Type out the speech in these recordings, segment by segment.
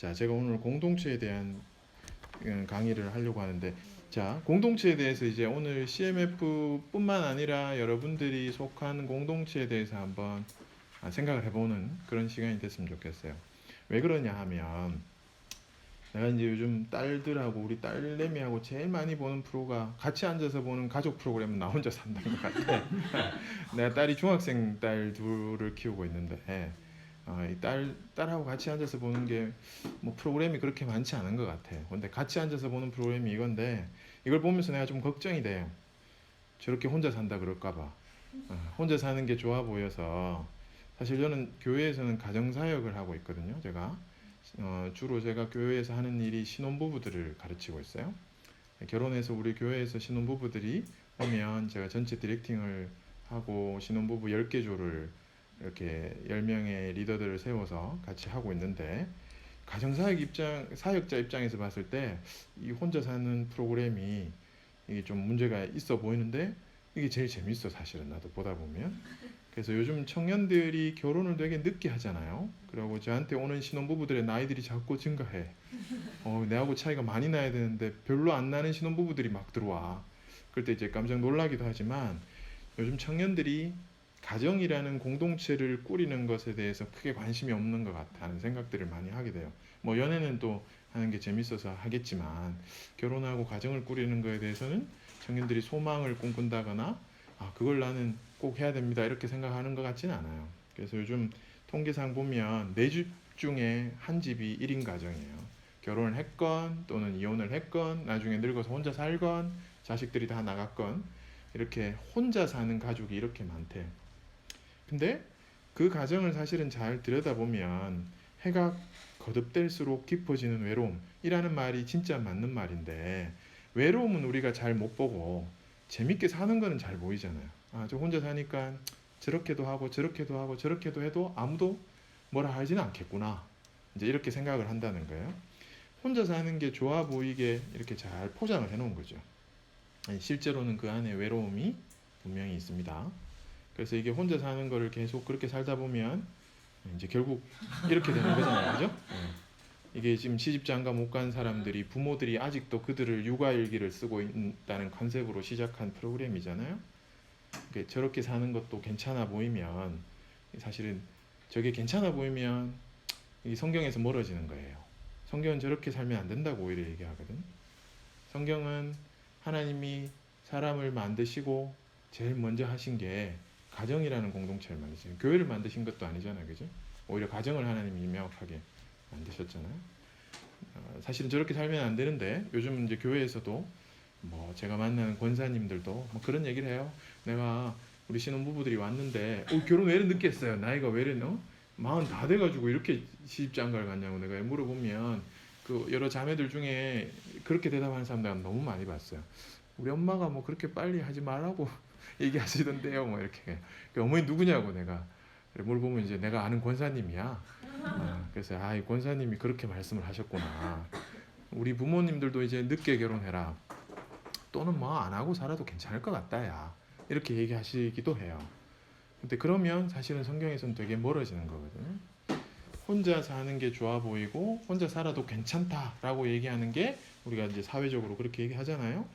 자, 제가 오늘 공동체에 대한 강의를 하려고 하는데, 자, 공동체에 대해서 이제 오늘 CMF뿐만 아니라 여러분들이 속한 공동체에 대해서 한번 생각을 해보는 그런 시간이 됐으면 좋겠어요. 왜 그러냐 하면, 내가 이제 요즘 딸들하고 우리 딸내미하고 제일 많이 보는 프로가 같이 앉아서 보는 가족 프로그램은 나 혼자 산다는 것 같아. 내가 딸이 중학생 딸 둘을 키우고 있는데, 이 딸하고 같이 앉아서 보는 게 뭐 프로그램이 그렇게 많지 않은 것 같아. 근데 같이 앉아서 보는 프로그램이 이건데, 이걸 보면서 내가 좀 걱정이 돼. 저렇게 혼자 산다 그럴까봐. 혼자 사는 게 좋아 보여서. 사실 저는 교회에서는 가정사역을 하고 있거든요. 주로 제가 교회에서 하는 일이 신혼부부들을 가르치고 있어요. 결혼해서 우리 교회에서 신혼부부들이 오면 제가 전체 디렉팅을 하고 신혼부부 10개 조를 이렇게 10명의 리더들을 세워서 같이 하고 있는데, 사역자 입장에서 봤을 때 이 혼자 사는 프로그램이 이게 좀 문제가 있어 보이는데, 이게 제일 재밌어 사실은. 나도 보다 보면. 그래서 요즘 청년들이 결혼을 되게 늦게 하잖아요. 그리고 저한테 오는 신혼부부들의 나이들이 자꾸 증가해. 내하고 차이가 많이 나야 되는데 별로 안 나는 신혼부부들이 막 들어와. 그럴 때 이제 깜짝 놀라기도 하지만, 요즘 청년들이 가정이라는 공동체를 꾸리는 것에 대해서 크게 관심이 없는 것 같다는 생각들을 많이 하게 돼요. 뭐 연애는 또 하는 게 재밌어서 하겠지만, 결혼하고 가정을 꾸리는 것에 대해서는 청년들이 소망을 꿈꾼다거나 그걸 나는 꼭 해야 됩니다 이렇게 생각하는 것 같지는 않아요. 그래서 요즘 통계상 보면 4집 중에 한 집이 1인 가정이에요. 결혼을 했건 또는 이혼을 했건 나중에 늙어서 혼자 살건 자식들이 다 나갔건 이렇게 혼자 사는 가족이 이렇게 많대. 근데 그 가정을 사실은 잘 들여다보면 해가 거듭될수록 깊어지는 외로움이라는 말이 진짜 맞는 말인데, 외로움은 우리가 잘 못 보고 재밌게 사는 거는 잘 보이잖아요. 저 혼자 사니까 저렇게도 하고 저렇게도 하고 저렇게도 해도 아무도 뭐라 하지는 않겠구나, 이제 이렇게 생각을 한다는 거예요. 혼자 사는 게 좋아 보이게 이렇게 잘 포장을 해놓은 거죠. 실제로는 그 안에 외로움이 분명히 있습니다. 그래서 이게 혼자 사는 거를 계속 그렇게 살다 보면 이제 결국 이렇게 되는 거잖아요. 그죠? 이게 지금 시집장가 못 간 사람들이, 부모들이 아직도 그들을 육아일기를 쓰고 있다는 컨셉으로 시작한 프로그램이잖아요. 저렇게 사는 것도 괜찮아 보이면, 사실은 저게 괜찮아 보이면 이 성경에서 멀어지는 거예요. 성경은 저렇게 살면 안 된다고 오히려 얘기하거든. 성경은 하나님이 사람을 만드시고 제일 먼저 하신 게 가정이라는 공동체를 만드신, 교회를 만드신 것도 아니잖아요. 그죠? 오히려 가정을 하나님이 명확하게 만드셨잖아요. 사실은 저렇게 살면 안 되는데, 요즘 이제 교회에서도 뭐 제가 만나는 권사님들도 뭐 그런 얘기를 해요. 내가 우리 신혼부부들이 왔는데 결혼 왜 이렇게 늦게 했어요? 나이가 왜 이래? 40 다 돼가지고 이렇게 시집장가를 갔냐고 내가 물어보면, 그 여러 자매들 중에 그렇게 대답하는 사람들 너무 많이 봤어요. 우리 엄마가 뭐 그렇게 빨리 하지 말라고 얘기하시던데요, 뭐 이렇게. 어머니 누구냐고 내가 물어보면, 이제 내가 아는 권사님이야. 그래서 이 권사님이 그렇게 말씀을 하셨구나. 우리 부모님들도 이제 늦게 결혼해라, 또는 뭐 안 하고 살아도 괜찮을 것 같다 야, 이렇게 얘기하시기도 해요. 근데 그러면 사실은 성경에서는 되게 멀어지는 거거든요. 혼자 사는 게 좋아 보이고 혼자 살아도 괜찮다라고 얘기하는 게, 우리가 이제 사회적으로 그렇게 얘기하잖아요.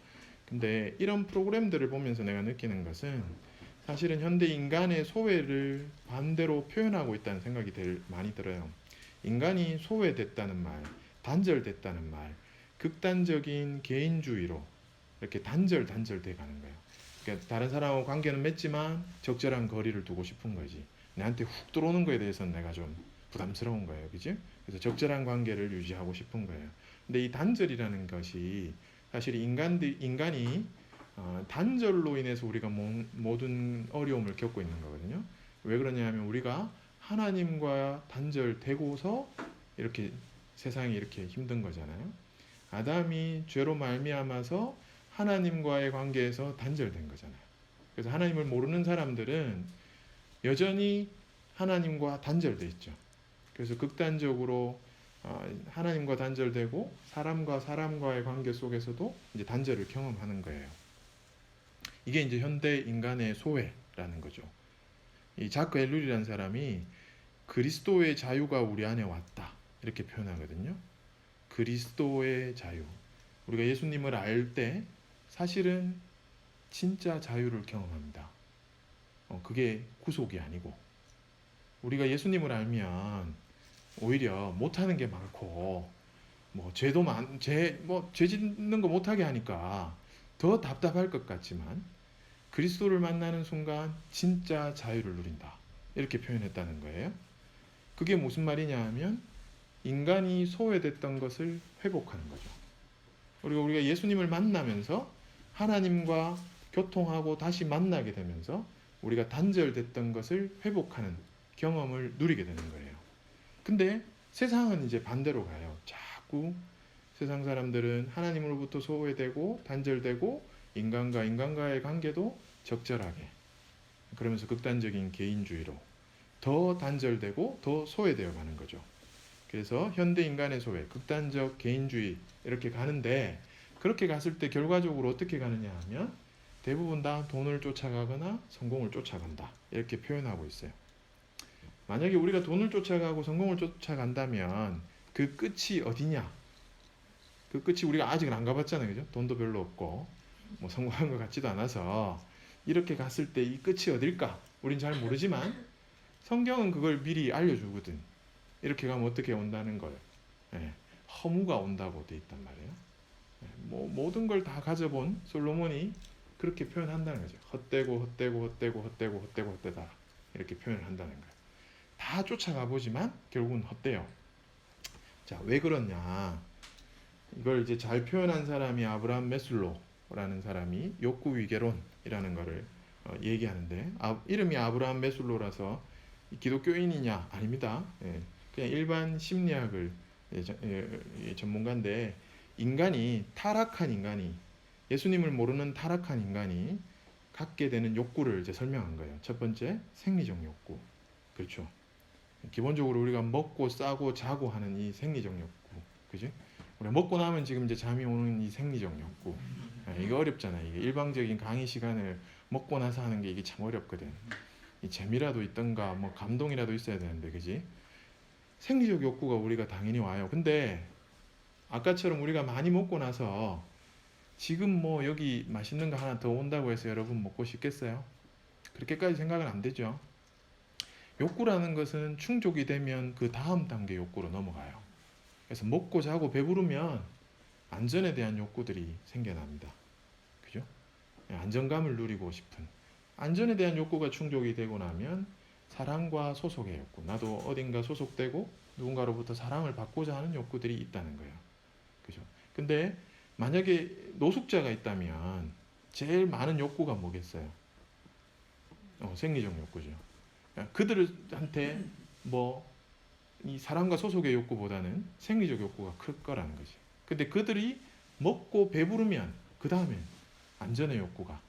근데 이런 프로그램들을 보면서 내가 느끼는 것은, 사실은 현대 인간의 소외를 반대로 표현하고 있다는 생각이 많이 들어요. 인간이 소외됐다는 말, 단절됐다는 말, 극단적인 개인주의로 이렇게 단절돼 가는 거예요. 그러니까 다른 사람하고 관계는 맺지만 적절한 거리를 두고 싶은 거지. 나한테 훅 들어오는 거에 대해서는 내가 좀 부담스러운 거예요. 그지? 그래서 적절한 관계를 유지하고 싶은 거예요. 근데 이 단절이라는 것이 사실 인간이 단절로 인해서 우리가 모든 어려움을 겪고 있는 거거든요. 왜 그러냐면, 우리가 하나님과 단절되고서 이렇게 세상이 이렇게 힘든 거잖아요. 아담이 죄로 말미암아서 하나님과의 관계에서 단절된 거잖아요. 그래서 하나님을 모르는 사람들은 여전히 하나님과 단절돼 있죠. 그래서 극단적으로 하나님과 단절되고 사람과 사람과의 관계 속에서도 이제 단절을 경험하는 거예요. 이게 이제 현대 인간의 소외라는 거죠. 이 자크 엘룰이라는 사람이 그리스도의 자유가 우리 안에 왔다, 이렇게 표현하거든요. 그리스도의 자유. 우리가 예수님을 알 때 사실은 진짜 자유를 경험합니다. 그게 구속이 아니고, 우리가 예수님을 알면 오히려 못하는 게 많고, 죄 짓는 거 못하게 하니까 더 답답할 것 같지만, 그리스도를 만나는 순간 진짜 자유를 누린다, 이렇게 표현했다는 거예요. 그게 무슨 말이냐 하면 인간이 소외됐던 것을 회복하는 거죠. 우리가 예수님을 만나면서 하나님과 교통하고 다시 만나게 되면서 우리가 단절됐던 것을 회복하는 경험을 누리게 되는 거예요. 근데 세상은 이제 반대로 가요. 자꾸 세상 사람들은 하나님으로부터 소외되고 단절되고 인간과의 관계도 적절하게, 그러면서 극단적인 개인주의로 더 단절되고 더 소외되어 가는 거죠. 그래서 현대 인간의 소외, 극단적 개인주의 이렇게 가는데, 그렇게 갔을 때 결과적으로 어떻게 가느냐 하면 대부분 다 돈을 쫓아가거나 성공을 쫓아간다, 이렇게 표현하고 있어요. 만약에 우리가 돈을 쫓아가고 성공을 쫓아간다면 그 끝이 어디냐? 그 끝이 우리가 아직은 안 가봤잖아요. 그죠? 돈도 별로 없고 성공한 것 같지도 않아서 이렇게 갔을 때 이 끝이 어딜까? 우린 잘 모르지만 성경은 그걸 미리 알려주거든. 이렇게 가면 어떻게 온다는 걸. 허무가 온다고 돼 있단 말이에요. 모든 걸 다 가져본 솔로몬이 그렇게 표현한다는 거죠. 헛되다, 이렇게 표현을 한다는 거예요. 다 쫓아가 보지만 결국은 헛돼요. 자, 왜 그러냐? 이걸 이제 잘 표현한 사람이 아브라함 메슬로라는 사람이 욕구 위계론이라는 거를 얘기하는데, 이름이 아브라함 메슬로라서 기독교인이냐? 아닙니다. 그냥 일반 심리학을 전문가인데, 타락한 인간이, 예수님을 모르는 타락한 인간이 갖게 되는 욕구를 이제 설명한 거예요. 첫 번째, 생리적 욕구. 그렇죠. 기본적으로 우리가 먹고 싸고 자고 하는 이 생리적 욕구, 그죠? 우리가 먹고 나면 지금 이제 잠이 오는 이 생리적 욕구, 이거 어렵잖아요. 이게 일방적인 강의 시간을 먹고 나서 하는 게 이게 참 어렵거든. 이 재미라도 있던가 감동이라도 있어야 되는데, 그지? 생리적 욕구가 우리가 당연히 와요. 근데 아까처럼 우리가 많이 먹고 나서 지금 여기 맛있는 거 하나 더 온다고 해서 여러분 먹고 싶겠어요? 그렇게까지 생각은 안 되죠. 욕구라는 것은 충족이 되면 그 다음 단계 욕구로 넘어가요. 그래서 먹고 자고 배부르면 안전에 대한 욕구들이 생겨납니다. 그죠? 안정감을 누리고 싶은, 안전에 대한 욕구가 충족이 되고 나면 사랑과 소속의 욕구, 나도 어딘가 소속되고 누군가로부터 사랑을 받고자 하는 욕구들이 있다는 거예요. 그죠? 근데 만약에 노숙자가 있다면 제일 많은 욕구가 뭐겠어요? 생리적 욕구죠. 그들한테 이 사랑과 소속의 욕구보다는 생리적 욕구가 클 거라는 거지. 근데 그들이 먹고 배부르면 그 다음에 안전의 욕구가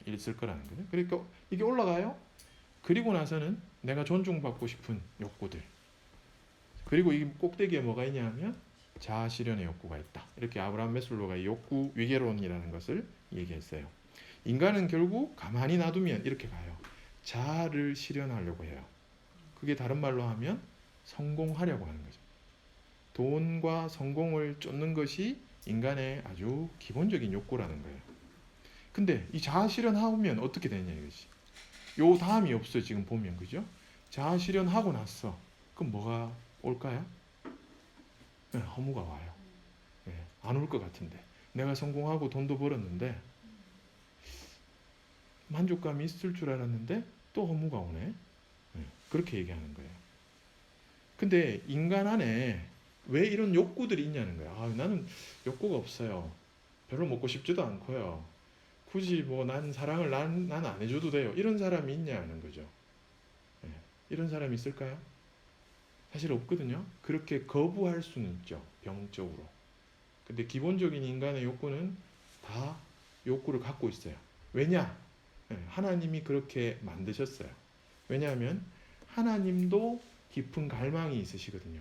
있을 거라는 거죠. 그러니까 이게 올라가요. 그리고 나서는 내가 존중받고 싶은 욕구들. 그리고 이 꼭대기에 뭐가 있냐면 자아 실현의 욕구가 있다. 이렇게 아브라함 메슬로가 욕구 위계론이라는 것을 얘기했어요. 인간은 결국 가만히 놔두면 이렇게 가요. 자아를 실현하려고 해요. 그게 다른 말로 하면 성공하려고 하는 거죠. 돈과 성공을 쫓는 것이 인간의 아주 기본적인 욕구라는 거예요. 근데 이 자아 실현하면 어떻게 되냐 이거지. 요 다음이 없어요. 지금 보면, 그죠? 자아 실현하고 났어. 그럼 뭐가 올까요? 허무가 와요. 안 올 것 같은데. 내가 성공하고 돈도 벌었는데 만족감이 있을 줄 알았는데 또 허무가 오네. 그렇게 얘기하는 거예요. 근데 인간 안에 왜 이런 욕구들이 있냐는 거야. 나는 욕구가 없어요. 별로 먹고 싶지도 않고요. 굳이 난 사랑을 난 안 해줘도 돼요. 이런 사람이 있냐는 거죠. 이런 사람이 있을까요? 사실 없거든요. 그렇게 거부할 수는 있죠. 병적으로. 근데 기본적인 인간의 욕구는 다 욕구를 갖고 있어요. 왜냐? 하나님이 그렇게 만드셨어요. 왜냐하면 하나님도 깊은 갈망이 있으시거든요.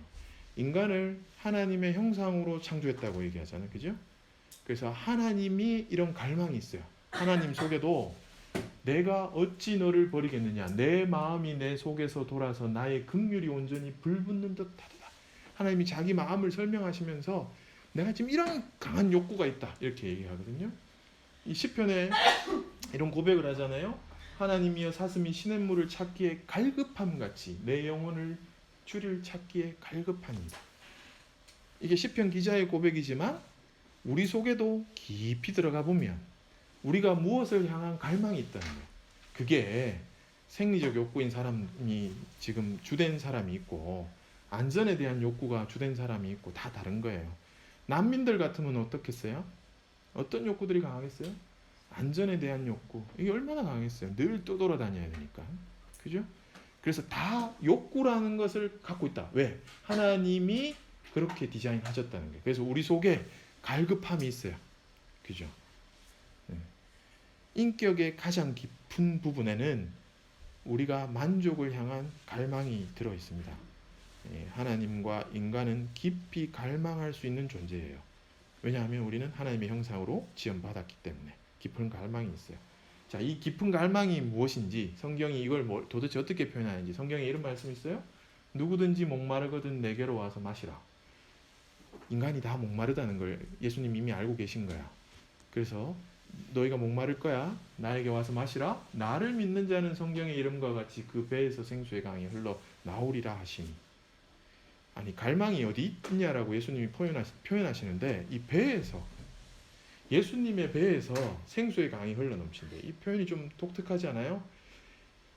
인간을 하나님의 형상으로 창조했다고 얘기하잖아요. 그죠? 그래서 하나님이 이런 갈망이 있어요. 하나님 속에도 내가 어찌 너를 버리겠느냐, 내 마음이 내 속에서 돌아서 나의 긍휼이 온전히 불붙는 듯하다. 하나님이 자기 마음을 설명하시면서 내가 지금 이런 강한 욕구가 있다 이렇게 얘기하거든요. 이 시편에 이런 고백을 하잖아요. 하나님이여 사슴이 시냇물을 찾기에 갈급함 같이 내 영혼을 주를 찾기에 갈급합니다. 이게 시편 기자의 고백이지만 우리 속에도 깊이 들어가 보면 우리가 무엇을 향한 갈망이 있다는 거예요. 그게 생리적 욕구인 사람이 지금 주된 사람이 있고 안전에 대한 욕구가 주된 사람이 있고 다 다른 거예요. 난민들 같으면 어떻겠어요? 어떤 욕구들이 강하겠어요? 안전에 대한 욕구. 이게 얼마나 강했어요. 늘 떠돌아다녀야 되니까. 그죠? 그래서 다 욕구라는 것을 갖고 있다. 왜? 하나님이 그렇게 디자인하셨다는 거예요. 그래서 우리 속에 갈급함이 있어요. 그죠? 인격의 가장 깊은 부분에는 우리가 만족을 향한 갈망이 들어 있습니다. 하나님과 인간은 깊이 갈망할 수 있는 존재예요. 왜냐하면 우리는 하나님의 형상으로 지음받았기 때문에 깊은 갈망이 있어요. 자, 이 깊은 갈망이 무엇인지 성경이 이걸 도대체 어떻게 표현하는지 성경에 이런 말씀이 있어요. 누구든지 목마르거든 내게로 와서 마시라. 인간이 다 목마르다는 걸 예수님 이미 알고 계신 거야. 그래서 너희가 목마를 거야. 나에게 와서 마시라. 나를 믿는 자는 성경의 이름과 같이 그 배에서 생수의 강이 흘러 나오리라 하시니. 아니 갈망이 어디 있냐라고 예수님이 표현하시는데 이 배에서 예수님의 배에서 생수의 강이 흘러넘친대. 이 표현이 좀 독특하지 않아요?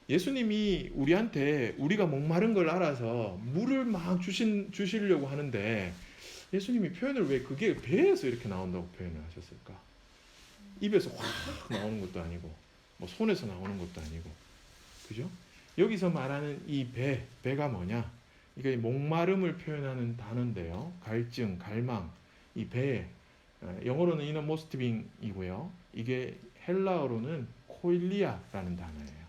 예수님이 우리한테 우리가 목마른 걸 알아서 물을 막 주시려고 하는데 예수님이 표현을 왜 그게 배에서 이렇게 나온다고 표현을 하셨을까? 입에서 확 나오는 것도 아니고 뭐 손에서 나오는 것도 아니고 그죠? 여기서 말하는 이 배가 뭐냐? 이게 목마름을 표현하는 단어인데요. 갈증, 갈망, 이 배, 영어로는 이너모스티빙이고요. 이게 헬라어로는 코일리아라는 단어예요.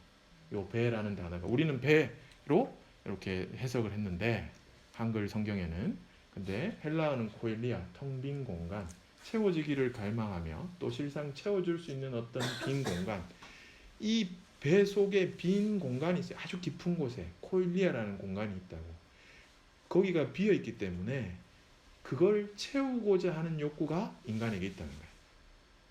요 배라는 단어가 우리는 배로 이렇게 해석을 했는데 한글 성경에는 근데 헬라어는 코일리아, 텅 빈 공간, 채워지기를 갈망하며 또 실상 채워줄 수 있는 어떤 빈 공간. 이 배 속에 빈 공간이 있어요. 아주 깊은 곳에 코일리아라는 공간이 있다고. 거기가 비어 있기 때문에 그걸 채우고자 하는 욕구가 인간에게 있다는 거예요.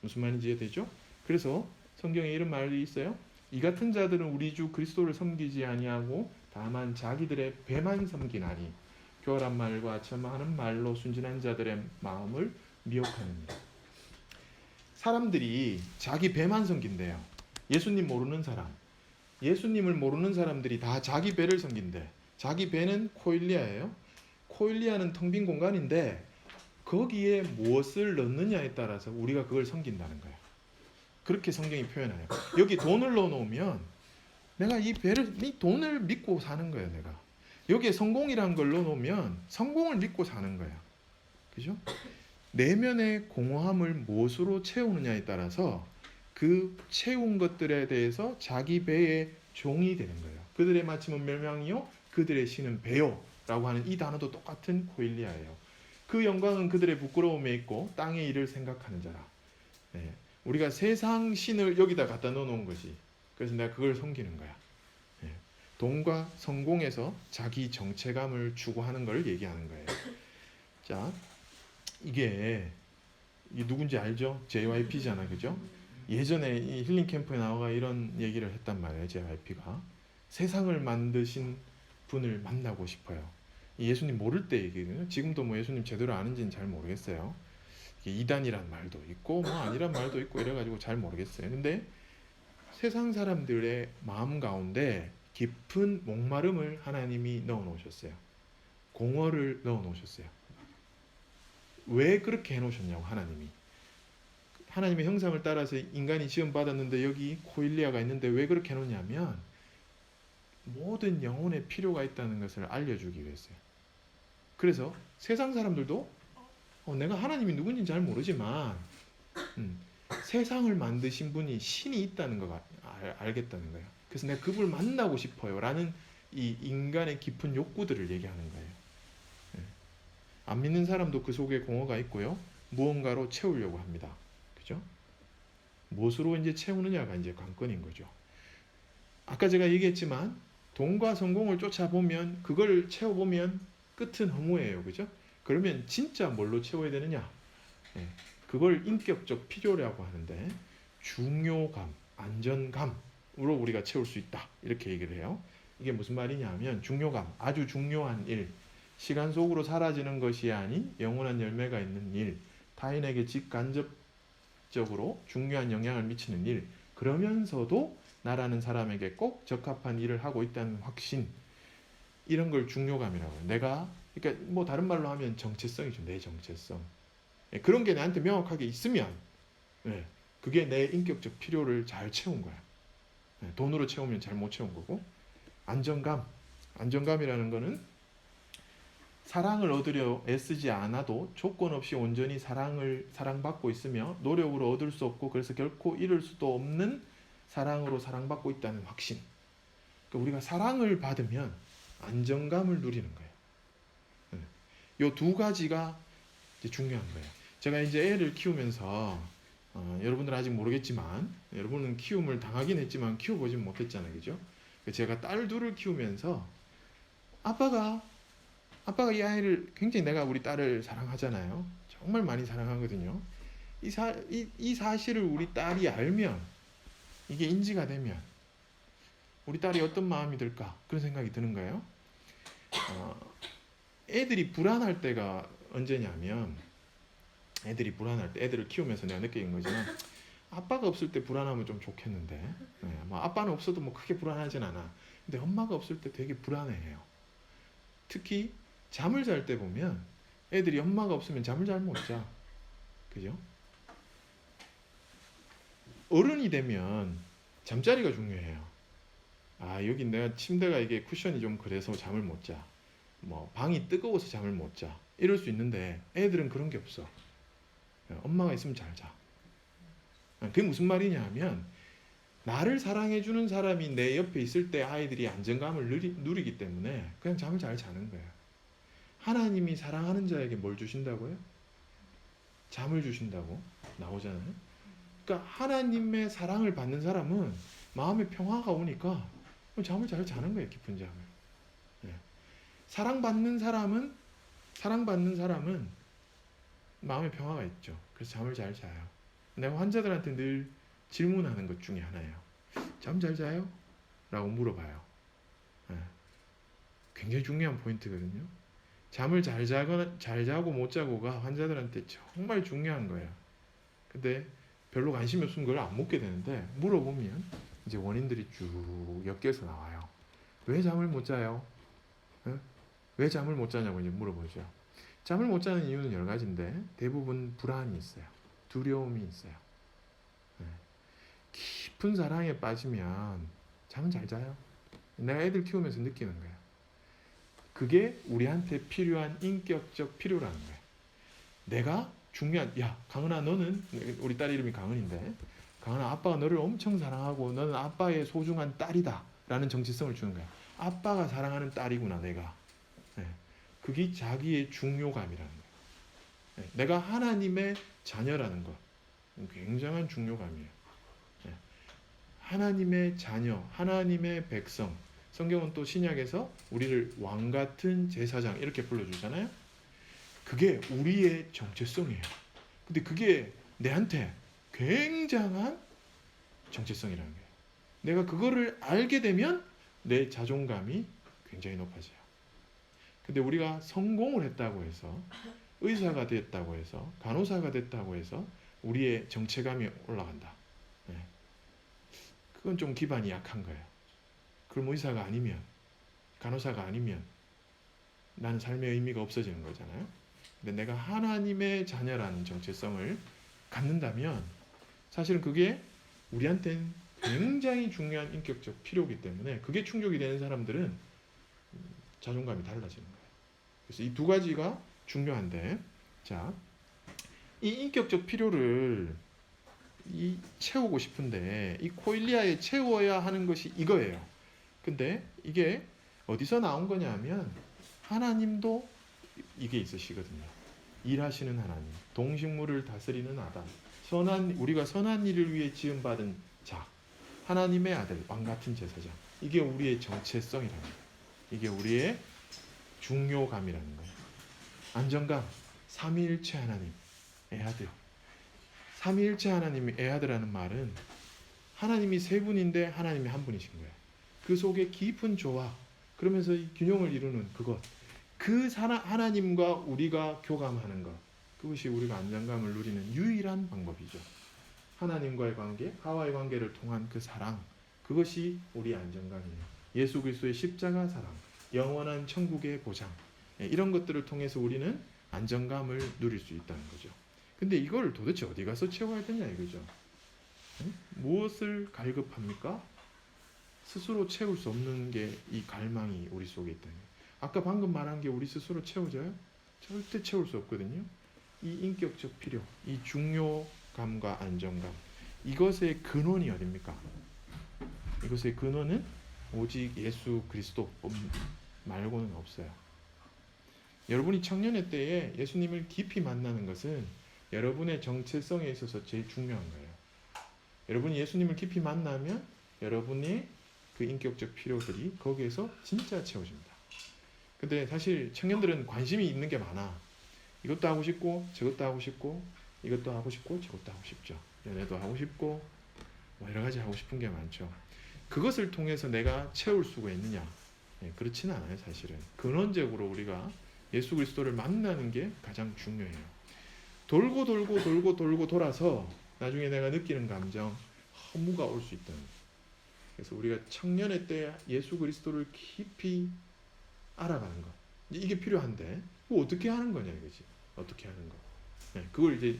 무슨 말인지 이해되죠? 그래서 성경에 이런 말이 있어요. 이 같은 자들은 우리 주 그리스도를 섬기지 아니하고 다만 자기들의 배만 섬기나니 교활한 말과 점하는 말로 순진한 자들의 마음을 미혹하느니라. 사람들이 자기 배만 섬긴대요. 예수님 모르는 사람, 예수님을 모르는 사람들이 다 자기 배를 섬긴대. 자기 배는 코일리아예요. 코일리아는 텅 빈 공간인데 거기에 무엇을 넣느냐에 따라서 우리가 그걸 섬긴다는 거예요. 그렇게 성경이 표현해요. 여기 돈을 넣어놓으면 내가 이 돈을 믿고 사는 거예요. 내가 여기에 성공이라는 걸 넣어놓으면 성공을 믿고 사는 거예요. 그죠? 내면의 공허함을 무엇으로 채우느냐에 따라서 그 채운 것들에 대해서 자기 배의 종이 되는 거예요. 그들의 마침은 멸망이요 그들의 신은 배요 라고 하는 이 단어도 똑같은 코일리아예요. 그 영광은 그들의 부끄러움에 있고 땅의 일을 생각하는 자라. 네. 우리가 세상 신을 여기다 갖다 넣어놓은 거지. 그래서 내가 그걸 섬기는 거야. 네. 돈과 성공에서 자기 정체감을 추구하는 걸 얘기하는 거예요. 자, 이게 누군지 알죠? JYP잖아, 그죠? 예전에 이 힐링 캠프에 나와가 이런 얘기를 했단 말이에요. JYP가 세상을 만드신 분을 만나고 싶어요. 예수님 모를 때 얘기거든요. 지금도 뭐 예수님 제대로 아는지는 잘 모르겠어요. 이단이란 말도 있고 뭐 아니란 말도 있고 이래가지고 잘 모르겠어요. 근데 세상 사람들의 마음 가운데 깊은 목마름을 하나님이 넣어 놓으셨어요. 공허를 넣어 놓으셨어요. 왜 그렇게 해 놓으셨냐고. 하나님의 형상을 따라서 인간이 지음받았는데 여기 코일리아가 있는데 왜 그렇게 해 놓냐면 모든 영혼의 필요가 있다는 것을 알려주기 위해서요. 그래서 세상 사람들도 내가 하나님이 누군지 잘 모르지만 세상을 만드신 분이 신이 있다는 걸 알겠다는 거예요. 그래서 내가 그분을 만나고 싶어요 라는 이 인간의 깊은 욕구들을 얘기하는 거예요. 안 믿는 사람도 그 속에 공허가 있고요. 무언가로 채우려고 합니다. 그죠? 무엇으로 이제 채우느냐가 이제 관건인 거죠. 아까 제가 얘기했지만 돈과 성공을 쫓아보면 그걸 채워보면 끝은 허무해요. 그죠? 그러면 진짜 뭘로 채워야 되느냐? 예, 그걸 인격적 필요라고 하는데 중요감, 안전감으로 우리가 채울 수 있다. 이렇게 얘기를 해요. 이게 무슨 말이냐면 중요감, 아주 중요한 일, 시간 속으로 사라지는 것이 아닌 영원한 열매가 있는 일, 타인에게 직간접적으로 중요한 영향을 미치는 일, 그러면서도 나라는 사람에게 꼭 적합한 일을 하고 있다는 확신, 이런 걸 중요감이라고 해요. 내가 그러니까 뭐 다른 말로 하면 정체성이죠. 내 정체성. 예, 그런 게 나한테 명확하게 있으면 예, 그게 내 인격적 필요를 잘 채운 거야. 예, 돈으로 채우면 잘 못 채운 거고. 안정감. 안정감이라는 거는 사랑을 얻으려 애쓰지 않아도 조건 없이 온전히 사랑받고 있으며 노력으로 얻을 수 없고 그래서 결코 잃을 수도 없는 사랑으로 사랑받고 있다는 확신. 그러니까 우리가 사랑을 받으면 안정감을 누리는 거예요. 이 두 가지가 이제 중요한 거예요. 제가 이제 애를 키우면서 여러분들은 아직 모르겠지만 여러분은 키움을 당하긴 했지만 키워보진 못했잖아요. 그죠? 제가 딸 둘을 키우면서 아빠가 이 아이를 굉장히 내가 우리 딸을 사랑하잖아요. 정말 많이 사랑하거든요. 이 사실을 우리 딸이 알면 이게 인지가 되면 우리 딸이 어떤 마음이 들까 그런 생각이 드는 거예요. 애들이 불안할 때가 언제냐면 애들이 불안할 때 애들을 키우면서 내가 느낀 거지만 아빠가 없을 때 불안하면 좀 좋겠는데 뭐 아빠는 없어도 뭐 크게 불안하진 않아. 근데 엄마가 없을 때 되게 불안해해요. 특히 잠을 잘 때 보면 애들이 엄마가 없으면 잠을 잘 못 자. 그죠? 어른이 되면 잠자리가 중요해요. 여기 내가 침대가 이게 쿠션이 좀 그래서 잠을 못 자. 뭐 방이 뜨거워서 잠을 못 자. 이럴 수 있는데 애들은 그런 게 없어. 엄마가 있으면 잘 자. 그게 무슨 말이냐 하면 나를 사랑해주는 사람이 내 옆에 있을 때 아이들이 안정감을 누리기 때문에 그냥 잠을 잘 자는 거예요. 하나님이 사랑하는 자에게 뭘 주신다고요? 잠을 주신다고 나오잖아요. 그러니까 하나님의 사랑을 받는 사람은 마음에 평화가 오니까 잠을 잘 자는 거예요. 깊은 잠을. 네. 사랑받는 사람은 마음에 평화가 있죠. 그래서 잠을 잘 자요. 내가 환자들한테 늘 질문하는 것 중에 하나예요. 잠 잘 자요? 라고 물어봐요. 네. 굉장히 중요한 포인트거든요. 잠을 잘 자고 못 자고가 환자들한테 정말 중요한 거예요. 근데 별로 관심이 없으면 그걸 안 묻게 되는데 물어보면 이제 원인들이 쭉 엮여서 나와요. 왜 잠을 못 자요? 왜 잠을 못 자냐고 이제 물어보죠. 잠을 못 자는 이유는 여러 가지인데 대부분 불안이 있어요. 두려움이 있어요. 깊은 사랑에 빠지면 잠은 잘 자요. 내가 애들 키우면서 느끼는 거예요. 그게 우리한테 필요한 인격적 필요라는 거예요. 내가 강은아 너는, 우리 딸 이름이 강은인데, 강은아 아빠가 너를 엄청 사랑하고 너는 아빠의 소중한 딸이다 라는 정체성을 주는 거야. 아빠가 사랑하는 딸이구나 내가. 그게 자기의 중요감이라는 거예요. 내가 하나님의 자녀라는 것, 굉장한 중요감이에요. 하나님의 자녀, 하나님의 백성. 성경은 또 신약에서 우리를 왕 같은 제사장 이렇게 불러주잖아요. 그게 우리의 정체성이에요. 근데 그게 내한테 굉장한 정체성이라는 거예요. 내가 그거를 알게 되면 내 자존감이 굉장히 높아져요. 근데 우리가 성공을 했다고 해서 의사가 됐다고 해서 간호사가 됐다고 해서 우리의 정체감이 올라간다. 그건 좀 기반이 약한 거예요. 그럼 의사가 아니면 간호사가 아니면 나는 삶의 의미가 없어지는 거잖아요. 근데 내가 하나님의 자녀라는 정체성을 갖는다면 사실은 그게 우리한테는 굉장히 중요한 인격적 필요이기 때문에 그게 충족이 되는 사람들은 자존감이 달라지는 거예요. 그래서 이 두 가지가 중요한데, 자, 이 인격적 필요를 채우고 싶은데 이 코일리아에 채워야 하는 것이 이거예요. 근데 이게 어디서 나온 거냐면 하나님도 이게 있으시거든요. 일하시는 하나님, 동식물을 다스리는 아담, 우리가 선한 일을 위해 지음받은 자, 하나님의 아들, 왕 같은 제사장. 이게 우리의 정체성이라는 거예요. 이게 우리의 중요감이라는 거예요. 안정감, 삼위일체 하나님, 에하드. 삼위일체 하나님이 에하드라는 말은 하나님이 세 분인데 하나님이 한 분이신 거예요. 그 속에 깊은 조화, 그러면서 이 균형을 이루는 그것, 그 하나님과 우리가 교감하는 것, 그것이 우리가 안정감을 누리는 유일한 방법이죠. 하나님과의 관계, 하와의 관계를 통한 그 사랑, 그것이 우리 안정감이에요. 예수 그리스도의 십자가 사랑, 영원한 천국의 보장, 이런 것들을 통해서 우리는 안정감을 누릴 수 있다는 거죠. 근데 이걸 도대체 어디 가서 채워야 되냐 이거죠. 무엇을 갈급합니까? 스스로 채울 수 없는 게 이 갈망이 우리 속에 있다는 거예요. 아까 방금 말한 게 우리 스스로 채워져요? 절대 채울 수 없거든요. 이 인격적 필요, 이 중요감과 안정감, 이것의 근원이 어딥니까? 이것의 근원은 오직 예수 그리스도 말고는 없어요. 여러분이 청년의 때에 예수님을 깊이 만나는 것은 여러분의 정체성에 있어서 제일 중요한 거예요. 여러분이 예수님을 깊이 만나면 여러분의 그 인격적 필요들이 거기에서 진짜 채워집니다. 근데 사실 청년들은 관심이 있는 게 많아. 이것도 하고 싶고 저것도 하고 싶고 이것도 하고 싶고 저것도 하고 싶죠. 연애도 하고 싶고 뭐 여러 가지 하고 싶은 게 많죠. 그것을 통해서 내가 채울 수가 있느냐? 그렇지는 않아요. 사실은 근원적으로 우리가 예수 그리스도를 만나는 게 가장 중요해요. 돌고 돌아서 나중에 내가 느끼는 감정, 허무가 올 수 있다는 거예요. 그래서 우리가 청년의 때 예수 그리스도를 깊이 알아가는 것, 이게 필요한데 뭐 어떻게 하는 거냐 이거지. 어떻게 하는 거. 그걸 이제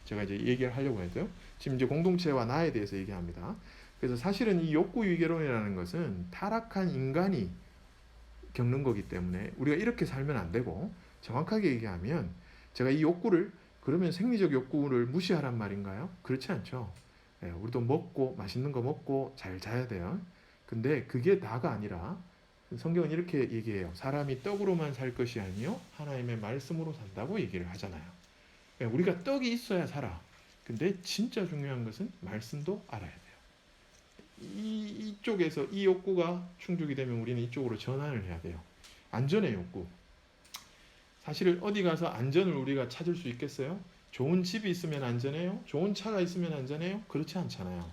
제가 이제 얘기를 하려고 해도요. 지금 이제 공동체와 나에 대해서 얘기합니다. 그래서 사실은 이 욕구 위계론이라는 것은 타락한 인간이 겪는 거기 때문에 우리가 이렇게 살면 안 되고, 정확하게 얘기하면 제가 이 욕구를 그러면 생리적 욕구를 무시하란 말인가요? 그렇지 않죠. 우리도 먹고 맛있는 거 먹고 잘 자야 돼요. 근데 그게 다가 아니라 성경은 이렇게 얘기해요. 사람이 떡으로만 살 것이 아니요 하나님의 말씀으로 산다고 얘기를 하잖아요. 우리가 떡이 있어야 살아. 근데 진짜 중요한 것은 말씀도 알아야 돼요. 이쪽에서 이 욕구가 충족이 되면 우리는 이쪽으로 전환을 해야 돼요. 안전의 욕구. 사실 어디 가서 안전을 우리가 찾을 수 있겠어요? 좋은 집이 있으면 안전해요? 좋은 차가 있으면 안전해요? 그렇지 않잖아요.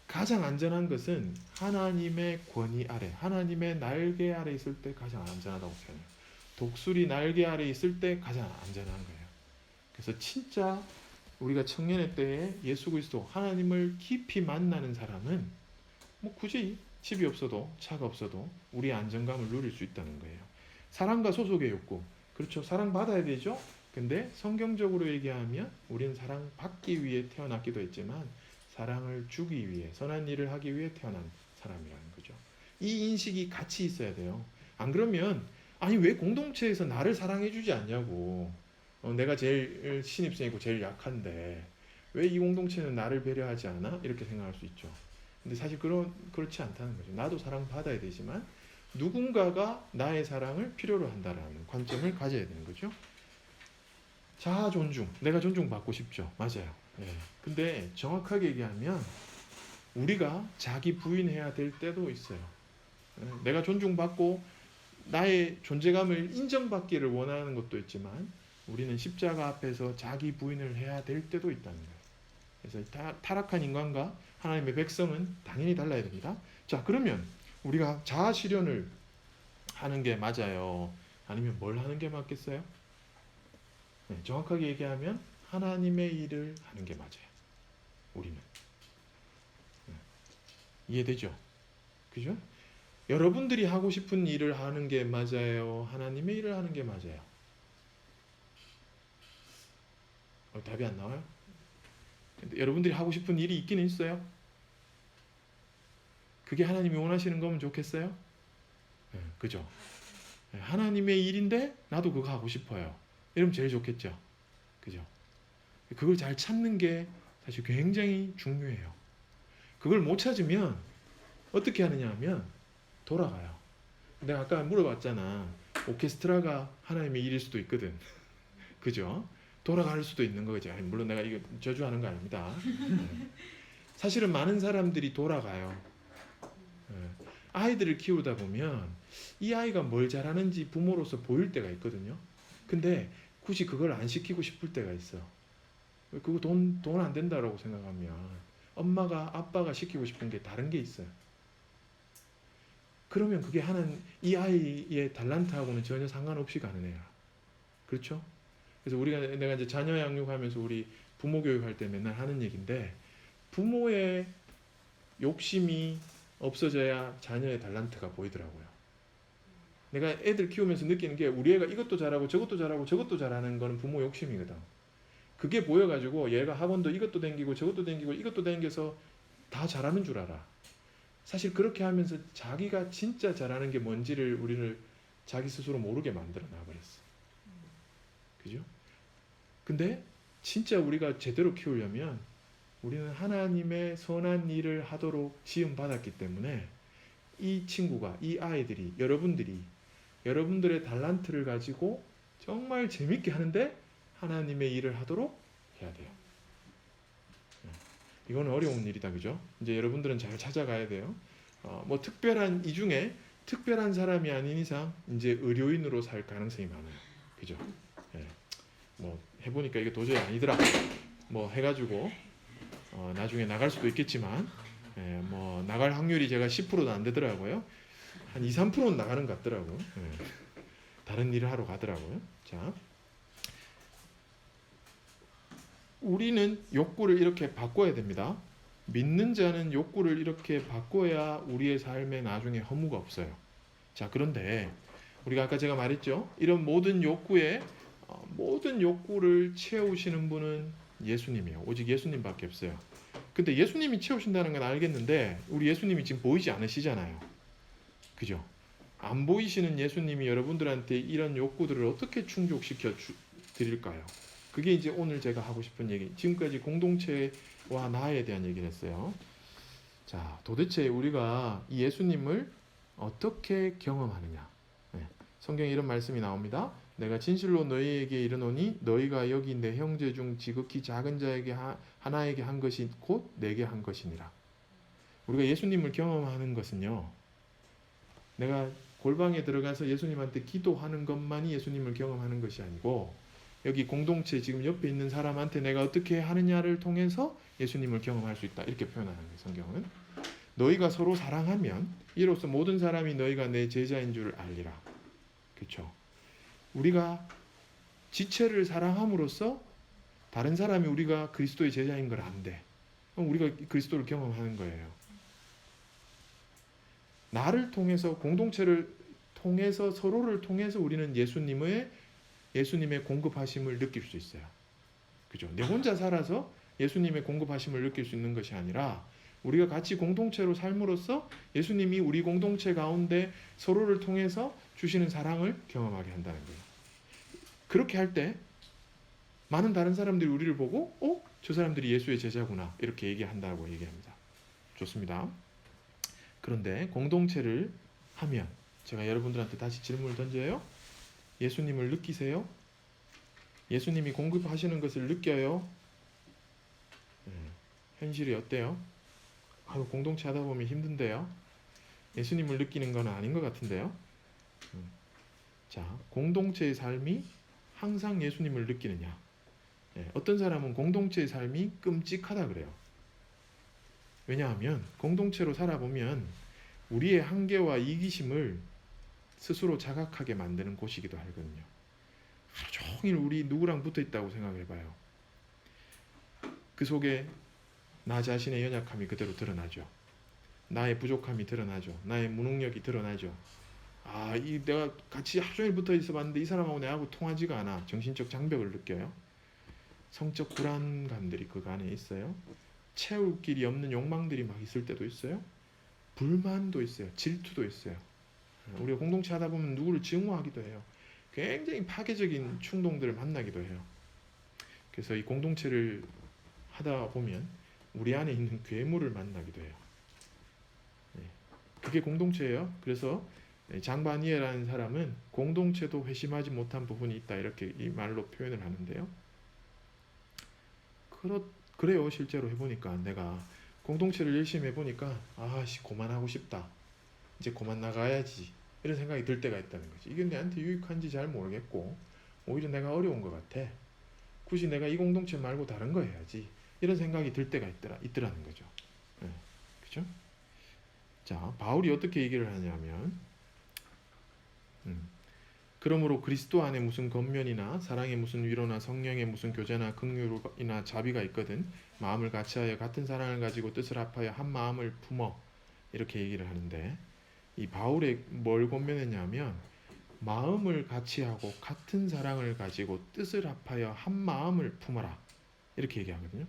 가장 안전한 것은 하나님의 권위 아래, 하나님의 날개 아래 있을 때 가장 안전하다고 표현해요. 독수리 날개 아래 있을 때 가장 안전한 거예요. 그래서 진짜 우리가 청년의 때에 예수 그리스도 하나님을 깊이 만나는 사람은 뭐 굳이 집이 없어도 차가 없어도 우리의 안정감을 누릴 수 있다는 거예요. 사랑과 소속의 욕구. 그렇죠. 사랑받아야 되죠. 근데 성경적으로 얘기하면 우리는 사랑받기 위해 태어났기도 했지만 사랑을 주기 위해, 선한 일을 하기 위해 태어난 사람이라는 거죠. 이 인식이 같이 있어야 돼요. 안 그러면 아니 왜 공동체에서 나를 사랑해 주지 않냐고. 내가 제일 신입생이고 제일 약한데 왜 이 공동체는 나를 배려하지 않아? 이렇게 생각할 수 있죠. 근데 사실 그렇지 않다는 거죠. 나도 사랑받아야 되지만 누군가가 나의 사랑을 필요로 한다라는 관점을 가져야 되는 거죠. 자아 존중, 내가 존중받고 싶죠. 맞아요. 근데 정확하게 얘기하면 우리가 자기 부인해야 될 때도 있어요. 내가 존중받고 나의 존재감을 인정받기를 원하는 것도 있지만 우리는 십자가 앞에서 자기 부인을 해야 될 때도 있다는 거예요. 그래서 타락한 인간과 하나님의 백성은 당연히 달라야 됩니다. 자, 그러면 우리가 자아 실현을 하는 게 맞아요? 아니면 뭘 하는 게 맞겠어요? 정확하게 얘기하면 하나님의 일을 하는 게 맞아요. 우리는. 이해되죠? 그죠? 여러분들이 하고 싶은 일을 하는 게 맞아요? 하나님의 일을 하는 게 맞아요? 답이 안 나와요? 근데 여러분들이 하고 싶은 일이 있기는 있어요? 그게 하나님이 원하시는 거면 좋겠어요? 그죠? 하나님의 일인데 나도 그거 하고 싶어요. 이러면 제일 좋겠죠? 그죠? 그걸 잘 찾는 게 사실 굉장히 중요해요. 그걸 못 찾으면 어떻게 하느냐 하면 돌아가요. 내가 아까 물어봤잖아. 오케스트라가 하나님의 일일 수도 있거든. 그죠? 돌아갈 수도 있는 거죠. 물론 내가 이거 저주하는 거 아닙니다. 사실은 많은 사람들이 돌아가요. 아이들을 키우다 보면 이 아이가 뭘 잘하는지 부모로서 보일 때가 있거든요. 근데 굳이 그걸 안 시키고 싶을 때가 있어. 그거 돈 안 된다라고 생각하면 엄마가 아빠가 시키고 싶은 게 다른 게 있어요. 그러면 그게 하는 이 아이의 달란트하고는 전혀 상관없이 가는 애야. 그렇죠? 그래서 내가 이제 자녀 양육하면서 우리 부모 교육할 때 맨날 하는 얘기인데, 부모의 욕심이 없어져야 자녀의 달란트가 보이더라고요. 내가 애들 키우면서 느끼는 게, 우리 애가 이것도 잘하고 저것도 잘하고 저것도 잘하는 거는 부모 욕심이거든. 그게 보여가지고 얘가 학원도 이것도 댕기고 저것도 댕기고 이것도 댕겨서 다 잘하는 줄 알아. 사실 그렇게 하면서 자기가 진짜 잘하는 게 뭔지를 우리를 자기 스스로 모르게 만들어 놔버렸어. 그죠? 근데 진짜 우리가 제대로 키우려면 우리는 하나님의 선한 일을 하도록 지음 받았기 때문에 이 친구가, 이 아이들이, 여러분들의 달란트를 가지고 정말 재밌게 하는데 하나님의 일을 하도록 해야 돼요. 이거는 어려운 일이다, 그죠? 이제 여러분들은 잘 찾아가야 돼요. 뭐 이 중에 특별한 사람이 아닌 이상 이제 의료인으로 살 가능성이 많아요, 그죠? 예. 뭐 해보니까 이게 도저히 아니더라, 뭐 해가지고 나중에 나갈 수도 있겠지만, 예, 뭐 나갈 확률이 제가 10%도 안 되더라고요. 한 2, 3%는 나가는 것 같더라고요. 예. 다른 일을 하러 가더라고요. 자, 우리는 욕구를 이렇게 바꿔야 됩니다. 믿는 자는 욕구를 이렇게 바꿔야 우리의 삶에 나중에 허무가 없어요. 자, 그런데 우리가 아까 제가 말했죠. 이런 모든 욕구를 채우시는 분은 예수님이에요. 오직 예수님밖에 없어요. 근데 예수님이 채우신다는 건 알겠는데 우리 예수님이 지금 보이지 않으시잖아요. 그죠? 안 보이시는 예수님이 여러분들한테 이런 욕구들을 어떻게 충족시켜 드릴까요? 그게 이제 오늘 제가 하고 싶은 얘기. 지금까지 공동체와 나에 대한 얘기를 했어요. 자, 도대체 우리가 이 예수님을 어떻게 경험하느냐? 네, 성경에 이런 말씀이 나옵니다. 내가 진실로 너희에게 이르노니 너희가 여기 내 형제 중 지극히 작은 자에게 하나에게 한 것이 곧 내게 한 것이니라. 우리가 예수님을 경험하는 것은요, 내가 골방에 들어가서 예수님한테 기도하는 것만이 예수님을 경험하는 것이 아니고, 여기 공동체 지금 옆에 있는 사람한테 내가 어떻게 하느냐를 통해서 예수님을 경험할 수 있다, 이렇게 표현하는 거예요, 성경은. 너희가 서로 사랑하면 이로써 모든 사람이 너희가 내 제자인 줄 알리라. 그렇죠? 우리가 지체를 사랑함으로써 다른 사람이 우리가 그리스도의 제자인 걸 안돼. 그럼 우리가 그리스도를 경험하는 거예요. 나를 통해서, 공동체를 통해서, 서로를 통해서 우리는 예수님의 공급하심을 느낄 수 있어요. 그죠? 내 혼자 살아서 예수님의 공급하심을 느낄 수 있는 것이 아니라 우리가 같이 공동체로 삶으로써 예수님이 우리 공동체 가운데 서로를 통해서 주시는 사랑을 경험하게 한다는 거예요. 그렇게 할 때 많은 다른 사람들이 우리를 보고 저 사람들이 예수의 제자구나, 이렇게 얘기한다고 얘기합니다. 좋습니다. 그런데 공동체를 하면 제가 여러분들한테 다시 질문을 던져요. 예수님을 느끼세요? 예수님이 공급하시는 것을 느껴요? 현실이 어때요? 공동체 하다 보면 힘든데요. 예수님을 느끼는 건 아닌 것 같은데요. 자, 공동체의 삶이 항상 예수님을 느끼느냐? 어떤 사람은 공동체의 삶이 끔찍하다 그래요. 왜냐하면 공동체로 살아보면 우리의 한계와 이기심을 스스로 자각하게 만드는 곳이기도 하거든요. 하루 종일 우리 누구랑 붙어 있다고 생각해봐요. 그 속에 나 자신의 연약함이 그대로 드러나죠. 나의 부족함이 드러나죠. 나의 무능력이 드러나죠. 내가 같이 하루 종일 붙어 있어 봤는데 이 사람하고 내하고 통하지가 않아. 정신적 장벽을 느껴요. 성적 불안감들이 그 안에 있어요. 채울 길이 없는 욕망들이 막 있을 때도 있어요. 불만도 있어요. 질투도 있어요. 우리가 공동체 하다 보면 누구를 증오하기도 해요. 굉장히 파괴적인 충동들을 만나기도 해요. 그래서 이 공동체를 하다 보면 우리 안에 있는 괴물을 만나기도 해요. 그게 공동체예요. 그래서 장바니에라는 사람은 공동체도 회심하지 못한 부분이 있다, 이렇게 이 말로 표현을 하는데요. 그래요. 실제로 해보니까 내가 공동체를 열심히 해보니까 고만하고 싶다. 이제 그만 나가야지 이런 생각이 들 때가 있다는 거지. 이게 내한테 유익한지 잘 모르겠고 오히려 내가 어려운 것 같아. 굳이 내가 이 공동체 말고 다른 거 해야지 이런 생각이 들 때가 있더라는 거죠. 네. 그죠? 자, 바울이 어떻게 얘기를 하냐면 그러므로 그리스도 안에 무슨 권면이나 사랑의 무슨 위로나 성령의 무슨 교제나 긍휼이나 자비가 있거든 마음을 같이하여 같은 사랑을 가지고 뜻을 합하여 한 마음을 품어 이렇게 얘기를 하는데 이 바울의 뭘 권면했냐면 마음을 같이하고 같은 사랑을 가지고 뜻을 합하여 한 마음을 품어라 이렇게 얘기하거든요.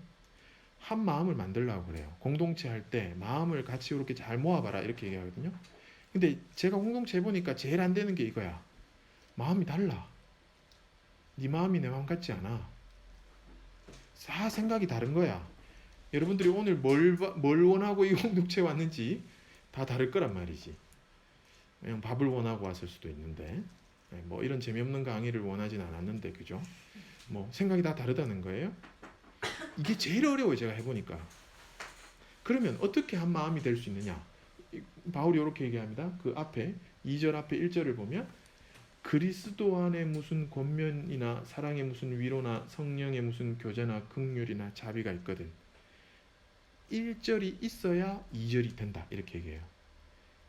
한 마음을 만들려고 그래요. 공동체 할 때 마음을 같이 이렇게 잘 모아봐라 이렇게 얘기하거든요. 근데 제가 공동체 해보니까 제일 안 되는 게 이거야. 마음이 달라. 네 마음이 내 마음 같지 않아. 다 생각이 다른 거야. 여러분들이 오늘 뭘 원하고 이 공동체에 왔는지 다 다를 거란 말이지. 그냥 밥을 원하고 왔을 수도 있는데 뭐 이런 재미없는 강의를 원하진 않았는데 그죠? 뭐 생각이 다 다르다는 거예요. 이게 제일 어려워요. 제가 해보니까. 그러면 어떻게 한 마음이 될 수 있느냐? 바울이 이렇게 얘기합니다. 그 앞에 2절 앞에 1절을 보면 그리스도 안에 무슨 권면이나 사랑의 무슨 위로나 성령의 무슨 교제나 긍휼이나 자비가 있거든. 1절이 있어야 2절이 된다. 이렇게 얘기해요.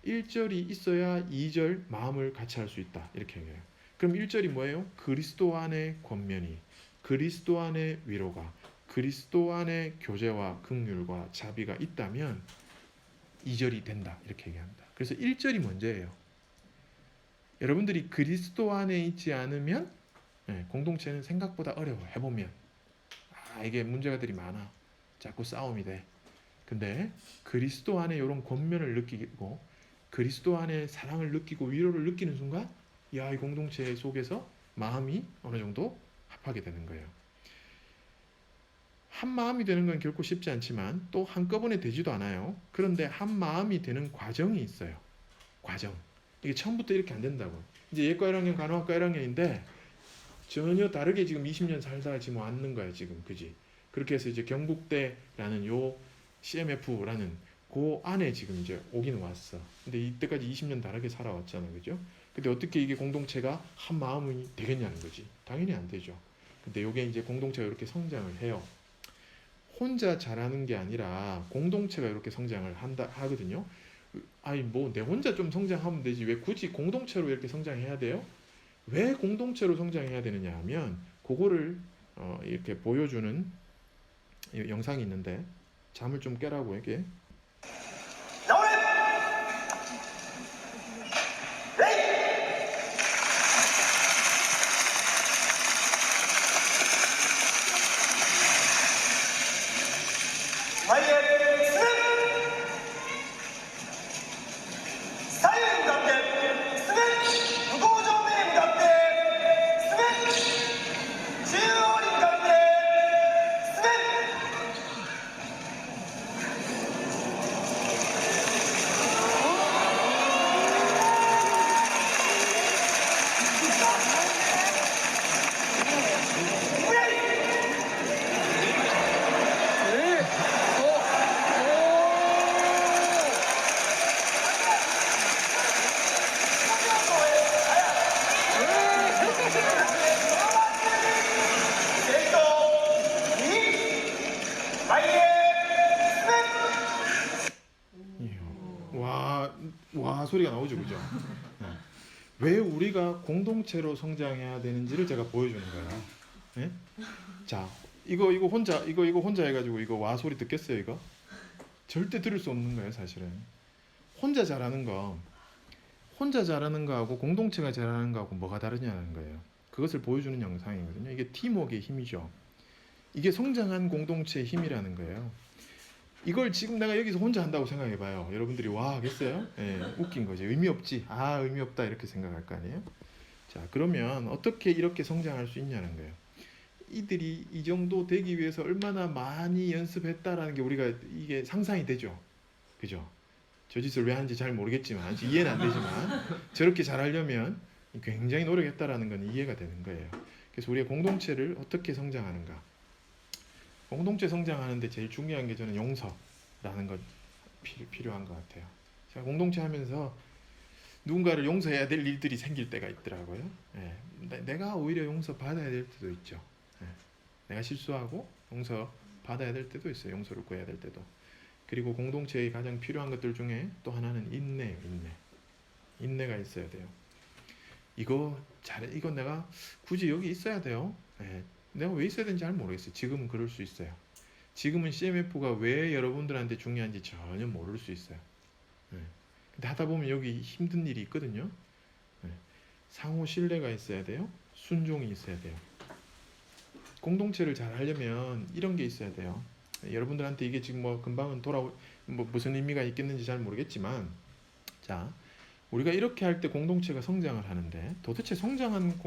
1절이 있어야 2절 마음을 같이 할 수 있다. 이렇게 얘기해요. 그럼 1절이 뭐예요? 그리스도 안에 권면이, 그리스도 안에 위로가, 그리스도 안에 교제와 긍휼과 자비가 있다면 2절이 된다. 이렇게 얘기합니다. 그래서 1절이 먼저예요. 여러분들이 그리스도 안에 있지 않으면 공동체는 생각보다 어려워. 해보면 이게 문제가들이 많아. 자꾸 싸움이 돼. 근데 그리스도 안에 이런 권면을 느끼고 그리스도 안에 사랑을 느끼고 위로를 느끼는 순간 이 공동체 속에서 마음이 어느 정도 합하게 되는 거예요. 한 마음이 되는 건 결코 쉽지 않지만 또 한꺼번에 되지도 않아요. 그런데 한 마음이 되는 과정이 있어요. 과정. 이게 처음부터 이렇게 안 된다고. 이제 예과 1학년, 간호학과 1학년인데 전혀 다르게 지금 20년 살다가 지금 왔는 거야 지금, 그지? 그렇게 해서 이제 경북대라는 요 CMF라는 그 안에 지금 이제 오긴 왔어. 근데 이때까지 20년 다르게 살아왔잖아, 그죠? 근데 어떻게 이게 공동체가 한 마음이 되겠냐는 거지. 당연히 안 되죠. 근데 요게 이제 공동체가 이렇게 성장을 해요. 혼자 잘하는 게 아니라 공동체가 이렇게 성장을 하거든요. 아니 뭐 내 혼자 좀 성장하면 되지 왜 굳이 공동체로 이렇게 성장해야 돼요? 왜 공동체로 성장해야 되느냐 하면 그거를 이렇게 보여주는 영상이 있는데 잠을 좀 깨라고 이게 와 소리가 나오죠, 그죠? 왜 우리가 공동체로 성장해야 되는지를 제가 보여주는 거야. 네? 자, 이거 혼자 해가지고 이거 와 소리 듣겠어요, 이거? 절대 들을 수 없는 거예요, 사실은. 혼자 잘하는 거하고 공동체가 잘하는 거하고 뭐가 다르냐는 거예요. 그것을 보여주는 영상이거든요. 이게 팀워크의 힘이죠. 이게 성장한 공동체의 힘이라는 거예요. 이걸 지금 내가 여기서 혼자 한다고 생각해봐요. 여러분들이 와 하겠어요? 웃긴 거지. 의미 없지. 의미 없다 이렇게 생각할 거 아니에요? 자, 그러면 어떻게 이렇게 성장할 수 있냐는 거예요. 이들이 이 정도 되기 위해서 얼마나 많이 연습했다라는 게 우리가 이게 상상이 되죠. 그죠? 저 짓을 왜 하는지 잘 모르겠지만 이해는 안 되지만 저렇게 잘하려면 굉장히 노력했다라는 건 이해가 되는 거예요. 그래서 우리가 공동체를 어떻게 성장하는가? 공동체 성장하는데 제일 중요한 게 저는 용서라는 것 필요한 것 같아요. 제가 공동체 하면서 누군가를 용서해야 될 일들이 생길 때가 있더라고요. 예, 내가 오히려 용서 받아야 될 때도 있죠. 예, 내가 실수하고 용서 받아야 될 때도 있어요. 용서를 구해야 될 때도. 그리고 공동체에 가장 필요한 것들 중에 또 하나는 인내예요. 인내가 있어야 돼요. 이거 내가 굳이 여기 있어야 돼요. 예, 내가 왜 있어야 되는지 잘 모르겠어요. 지금은 그럴 수 있어요. 지금은 CMF가 왜 여러분들한테 중요한지 전혀 모를 수 있어요. 예. 근데 하다 보면 여기 힘든 일이 있거든요. 예. 상호 신뢰가 있어야 돼요. 순종이 있어야 돼요. 공동체를 잘 하려면 이런 게 있어야 돼요. 여러분들한테 이게 지금 뭐 금방은 무슨 의미가 있겠는지 잘 모르겠지만, 자, 우리가 이렇게 할 때 공동체가 성장을 하는데, 도대체 성장한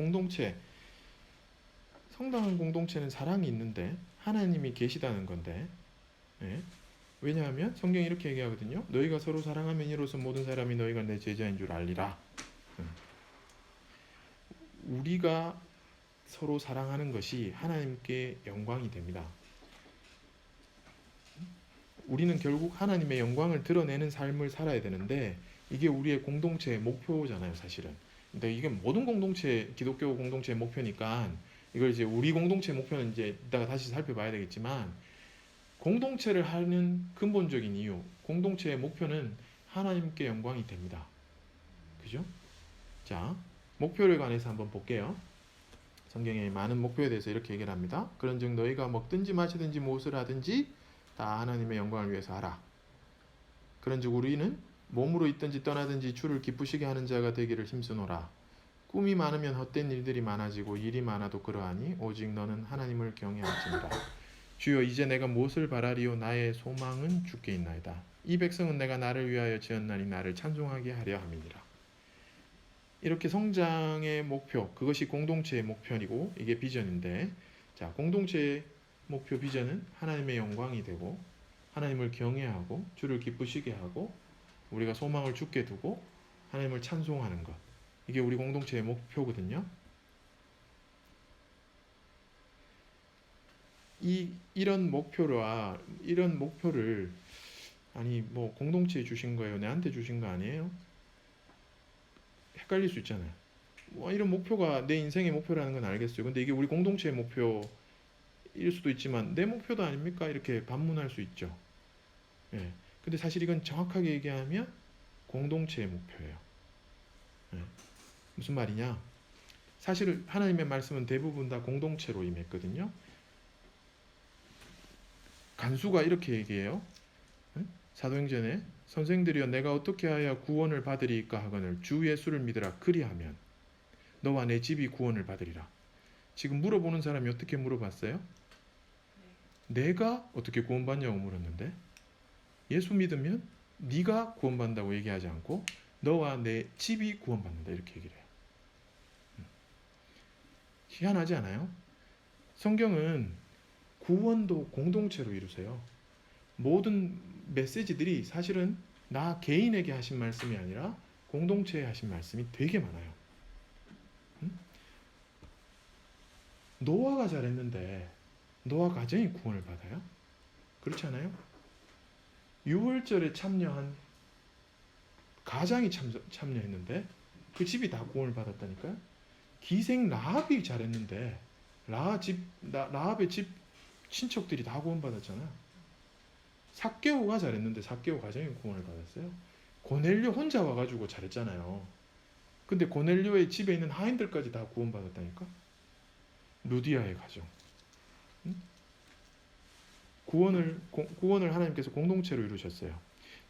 공동체는 사랑이 있는데 하나님이 계시다는 건데, 예? 왜냐하면 성경이 이렇게 얘기하거든요. 너희가 서로 사랑하면 이로써 모든 사람이 너희가 내 제자인 줄 알리라. 우리가 서로 사랑하는 것이 하나님께 영광이 됩니다. 우리는 결국 하나님의 영광을 드러내는 삶을 살아야 되는데 이게 우리의 공동체의 목표잖아요, 사실은. 근데 이게 모든 기독교 공동체의 목표니까 이걸 이제 우리 공동체의 목표는 이제 이따가 다시 살펴봐야 되겠지만, 공동체를 하는 근본적인 이유, 공동체의 목표는 하나님께 영광이 됩니다. 그죠? 자, 목표를 관해서 한번 볼게요. 성경에 많은 목표에 대해서 이렇게 얘기를 합니다. 그런즉 너희가 먹든지 마시든지 무엇을 하든지 다 하나님의 영광을 위해서 하라. 그런즉 우리는 몸으로 있든지 떠나든지 주를 기쁘시게 하는 자가 되기를 힘쓰노라. 꿈이 많으면 헛된 일들이 많아지고 일이 많아도 그러하니 오직 너는 하나님을 경외할지니라. 주여 이제 내가 무엇을 바라리요? 나의 소망은 주께 있나이다. 이 백성은 내가 나를 위하여 지었나니 나를 찬송하게 하려 함이니라. 이렇게 성장의 목표, 그것이 공동체의 목표이고 이게 비전인데, 자, 공동체의 목표 비전은 하나님의 영광이 되고 하나님을 경외하고 주를 기쁘시게 하고 우리가 소망을 주께 두고 하나님을 찬송하는 것, 이게 우리 공동체의 목표거든요. 이런 목표를 아니 뭐 공동체에 주신 거예요, 내한테 주신 거 아니에요? 헷갈릴 수 있잖아요. 뭐 이런 목표가 내 인생의 목표라는 건 알겠어요. 근데 이게 우리 공동체의 목표일 수도 있지만 내 목표도 아닙니까? 이렇게 반문할 수 있죠. 예. 근데 사실 이건 정확하게 얘기하면 공동체의 목표예요. 예. 무슨 말이냐? 사실 하나님의 말씀은 대부분 다 공동체로 임했거든요. 간수가 이렇게 얘기해요. 사도행전에 선생들이여 내가 어떻게 하여 구원을 받으리까 하거늘 주 예수를 믿으라. 그리하면 너와 내 집이 구원을 받으리라. 지금 물어보는 사람이 어떻게 물어봤어요? 내가 어떻게 구원받냐고 물었는데, 예수 믿으면 네가 구원받는다고 얘기하지 않고 너와 내 집이 구원받는다 이렇게 얘기를 해요. 희한하지 않아요? 성경은 구원도 공동체로 이루세요. 모든 메시지들이 사실은 나 개인에게 하신 말씀이 아니라 공동체에 하신 말씀이 되게 많아요. 노아가 잘했는데 노아 가정이 구원을 받아요? 그렇지 않아요? 유월절에 참여한 가장이 참여했는데 그 집이 다 구원을 받았다니까요? 기생 라합이 잘했는데 라합의 집 친척들이 다 구원 받았잖아요. 삭개오가 잘했는데 삭개오 가정이 구원을 받았어요. 고넬료 혼자 와가지고 잘했잖아요. 근데 고넬료의 집에 있는 하인들까지 다 구원 받았다니까? 루디아의 가정. 구원을 하나님께서 공동체로 이루셨어요.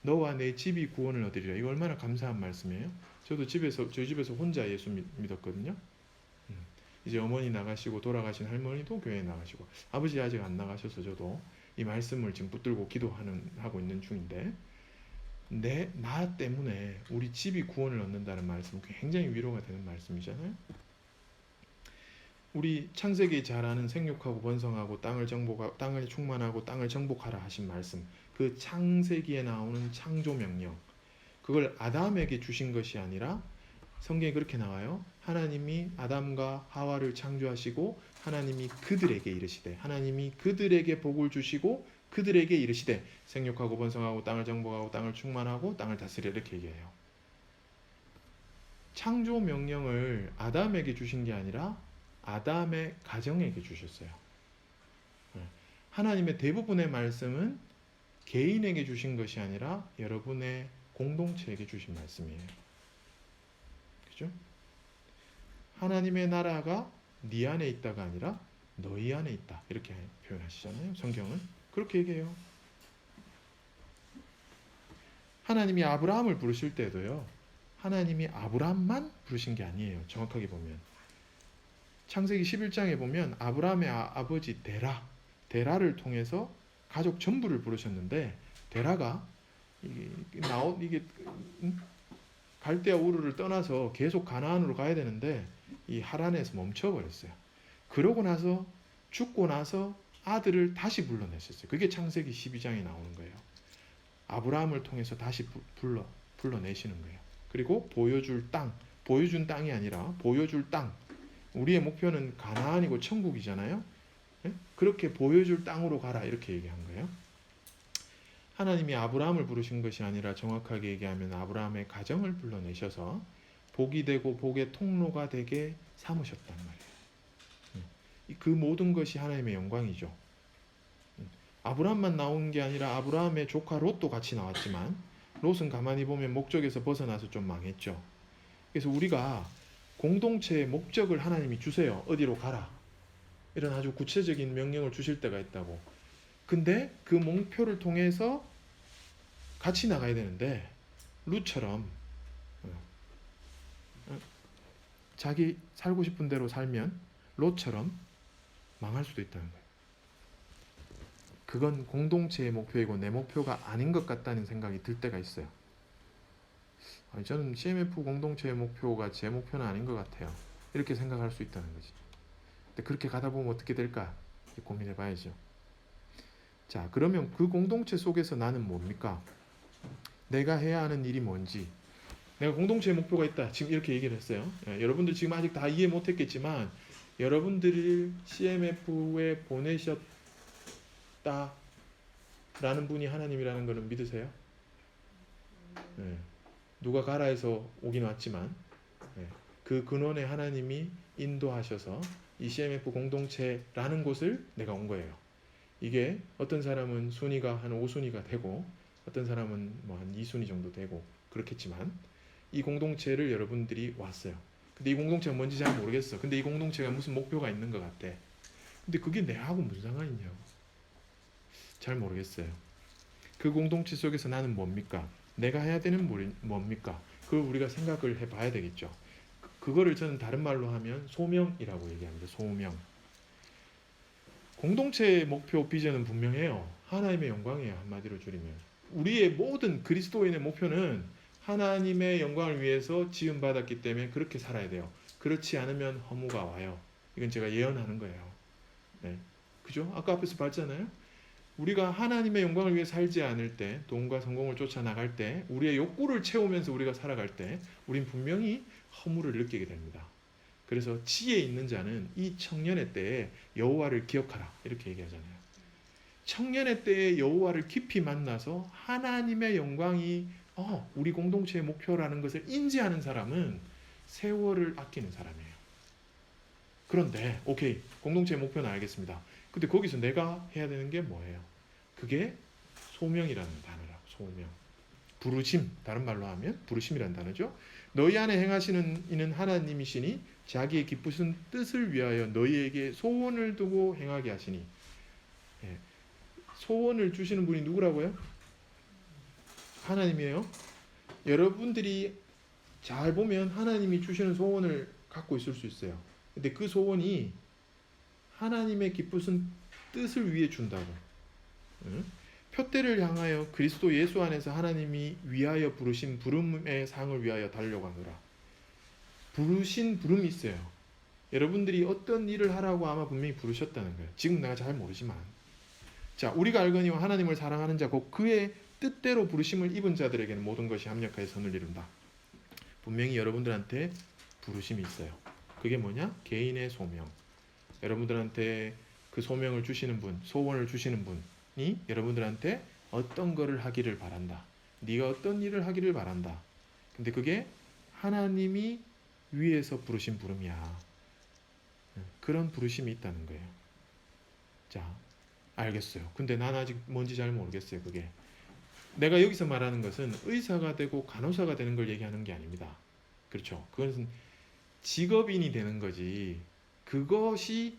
너와 내 집이 구원을 얻으리라. 이거 얼마나 감사한 말씀이에요. 저희 집에서 혼자 예수 믿었거든요. 이제 어머니 나가시고 돌아가신 할머니도 교회에 나가시고 아버지 아직 안 나가셔서 저도 이 말씀을 지금 붙들고 하고 있는 중인데, 나 때문에 우리 집이 구원을 얻는다는 말씀은 굉장히 위로가 되는 말씀이잖아요. 우리 창세기 잘 아는 생육하고 번성하고 땅을 충만하고 땅을 정복하라 하신 말씀, 그 창세기에 나오는 창조 명령, 그걸 아담에게 주신 것이 아니라 성경에 그렇게 나와요. 하나님이 아담과 하와를 창조하시고 하나님이 그들에게 복을 주시고 그들에게 이르시되 생육하고 번성하고 땅을 정복하고 땅을 충만하고 땅을 다스리라 이렇게 얘기해요. 창조 명령을 아담에게 주신 게 아니라 아담의 가정에게 주셨어요. 하나님의 대부분의 말씀은 개인에게 주신 것이 아니라 여러분의 공동체에게 주신 말씀이에요. 그죠? 하나님의 나라가 네 안에 있다가 아니라 너희 안에 있다. 이렇게 표현하시잖아요. 성경은 그렇게 얘기해요. 하나님이 아브라함을 부르실 때도요. 하나님이 아브라함만 부르신 게 아니에요. 정확하게 보면 창세기 11장에 보면 아브라함의 아버지 데라를 통해서 가족 전부를 부르셨는데 데라가 이게 갈대아 우르를 떠나서 계속 가나안으로 가야 되는데 이 하란에서 멈춰버렸어요. 그러고 나서 죽고 나서 아들을 다시 불러냈었어요. 그게 창세기 12장에 나오는 거예요. 아브라함을 통해서 다시 불러내시는 거예요. 그리고 보여준 땅이 아니라 보여줄 땅. 우리의 목표는 가나안이고 천국이잖아요. 그렇게 보여줄 땅으로 가라 이렇게 얘기한 거예요. 하나님이 아브라함을 부르신 것이 아니라 정확하게 얘기하면 아브라함의 가정을 불러내셔서 복이 되고 복의 통로가 되게 삼으셨단 말이에요. 그 모든 것이 하나님의 영광이죠. 아브라함만 나온 게 아니라 아브라함의 조카 롯도 같이 나왔지만 롯은 가만히 보면 목적에서 벗어나서 좀 망했죠. 그래서 우리가 공동체의 목적을 하나님이 주세요. 어디로 가라. 이런 아주 구체적인 명령을 주실 때가 있다고. 근데 그 목표를 통해서 같이 나가야 되는데 룻처럼 자기 살고 싶은 대로 살면 롯처럼 망할 수도 있다는 거예요. 그건 공동체의 목표이고 내 목표가 아닌 것 같다는 생각이 들 때가 있어요. 저는 CMF 공동체의 목표가 제 목표는 아닌 것 같아요. 이렇게 생각할 수 있다는 거지. 근데 그렇게 가다 보면 어떻게 될까? 고민해 봐야죠. 자, 그러면 그 공동체 속에서 나는 뭡니까? 내가 해야 하는 일이 뭔지. 내가 공동체의 목표가 있다. 지금 이렇게 얘기를 했어요. 여러분들 지금 아직 다 이해 못했겠지만 여러분들을 CMF에 보내셨다라는 분이 하나님이라는 것을 믿으세요? 누가 가라 해서 오긴 왔지만 그 근원에 하나님이 인도하셔서 이 CMF 공동체라는 곳을 내가 온 거예요. 이게 어떤 사람은 순위가 한 5순위가 되고 어떤 사람은 뭐 한 2순위 정도 되고 그렇겠지만 이 공동체를 여러분들이 왔어요. 근데 이 공동체가 뭔지 잘 모르겠어. 근데 이 공동체가 무슨 목표가 있는 것 같아. 근데 그게 내하고 무슨 상관이 있냐고. 잘 모르겠어요. 그 공동체 속에서 나는 뭡니까? 내가 해야 되는 뭡니까? 그걸 우리가 생각을 해봐야 되겠죠. 그거를 저는 다른 말로 하면 소명이라고 얘기합니다. 소명. 공동체의 목표 비전은 분명해요. 하나님의 영광이에요. 한마디로 줄이면. 우리의 모든 그리스도인의 목표는 하나님의 영광을 위해서 지음받았기 때문에 그렇게 살아야 돼요. 그렇지 않으면 허무가 와요. 이건 제가 예언하는 거예요. 네. 그죠? 아까 앞에서 봤잖아요. 우리가 하나님의 영광을 위해 살지 않을 때, 돈과 성공을 쫓아 나갈 때, 우리의 욕구를 채우면서 우리가 살아갈 때, 우린 분명히 허무를 느끼게 됩니다. 그래서 지혜 있는 자는 이 청년의 때에 여호와를 기억하라 이렇게 얘기하잖아요. 청년의 때에 여호와를 깊이 만나서 하나님의 영광이 우리 공동체의 목표라는 것을 인지하는 사람은 세월을 아끼는 사람이에요. 그런데 오케이, 공동체의 목표는 알겠습니다. 근데 거기서 내가 해야 되는 게 뭐예요? 그게 소명이라는 단어라고. 소명. 부르심, 다른 말로 하면 부르심이라는 단어죠. 너희 안에 행하시는 이는 하나님이시니 자기의 기쁘신 뜻을 위하여 너희에게 소원을 두고 행하게 하시니. 소원을 주시는 분이 누구라고요? 하나님이에요. 여러분들이 잘 보면 하나님이 주시는 소원을 갖고 있을 수 있어요. 근데 그 소원이 하나님의 기쁘신 뜻을 위해 준다고. 표대를 향하여 그리스도 예수 안에서 하나님이 위하여 부르신 부름의 상을 위하여 달려가노라. 부르신 부름이 있어요. 여러분들이 어떤 일을 하라고 아마 분명히 부르셨다는 거예요. 지금 내가 잘 모르지만. 자, 우리가 알거니와 하나님을 사랑하는 자 곧 그의 뜻대로 부르심을 입은 자들에게는 모든 것이 합력하여 선을 이룬다. 분명히 여러분들한테 부르심이 있어요. 그게 뭐냐? 개인의 소명. 여러분들한테 그 소명을 주시는 분, 소원을 주시는 분이 여러분들한테 어떤 거를 하기를 바란다. 네가 어떤 일을 하기를 바란다. 근데 그게 하나님이 위에서 부르신 부름이야. 그런 부르심이 있다는 거예요. 자, 알겠어요. 근데 난 아직 뭔지 잘 모르겠어요. 그게 내가 여기서 말하는 것은 의사가 되고 간호사가 되는 걸 얘기하는 게 아닙니다. 그렇죠? 그것은 직업인이 되는 거지. 그것이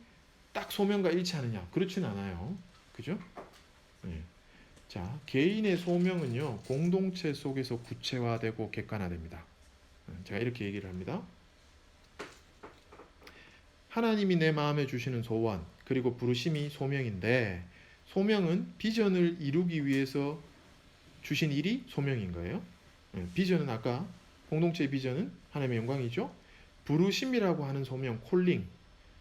딱 소명과 일치하느냐? 그렇진 않아요. 그죠? 네. 자, 개인의 소명은요, 공동체 속에서 구체화되고 객관화됩니다. 제가 이렇게 얘기를 합니다. 하나님이 내 마음에 주시는 소원, 그리고 부르심이 소명인데, 소명은 비전을 이루기 위해서 주신 일이 소명인 거예요. 비전은 아까 공동체의 비전은 하나님의 영광이죠. 부르심이라고 하는 소명, 콜링.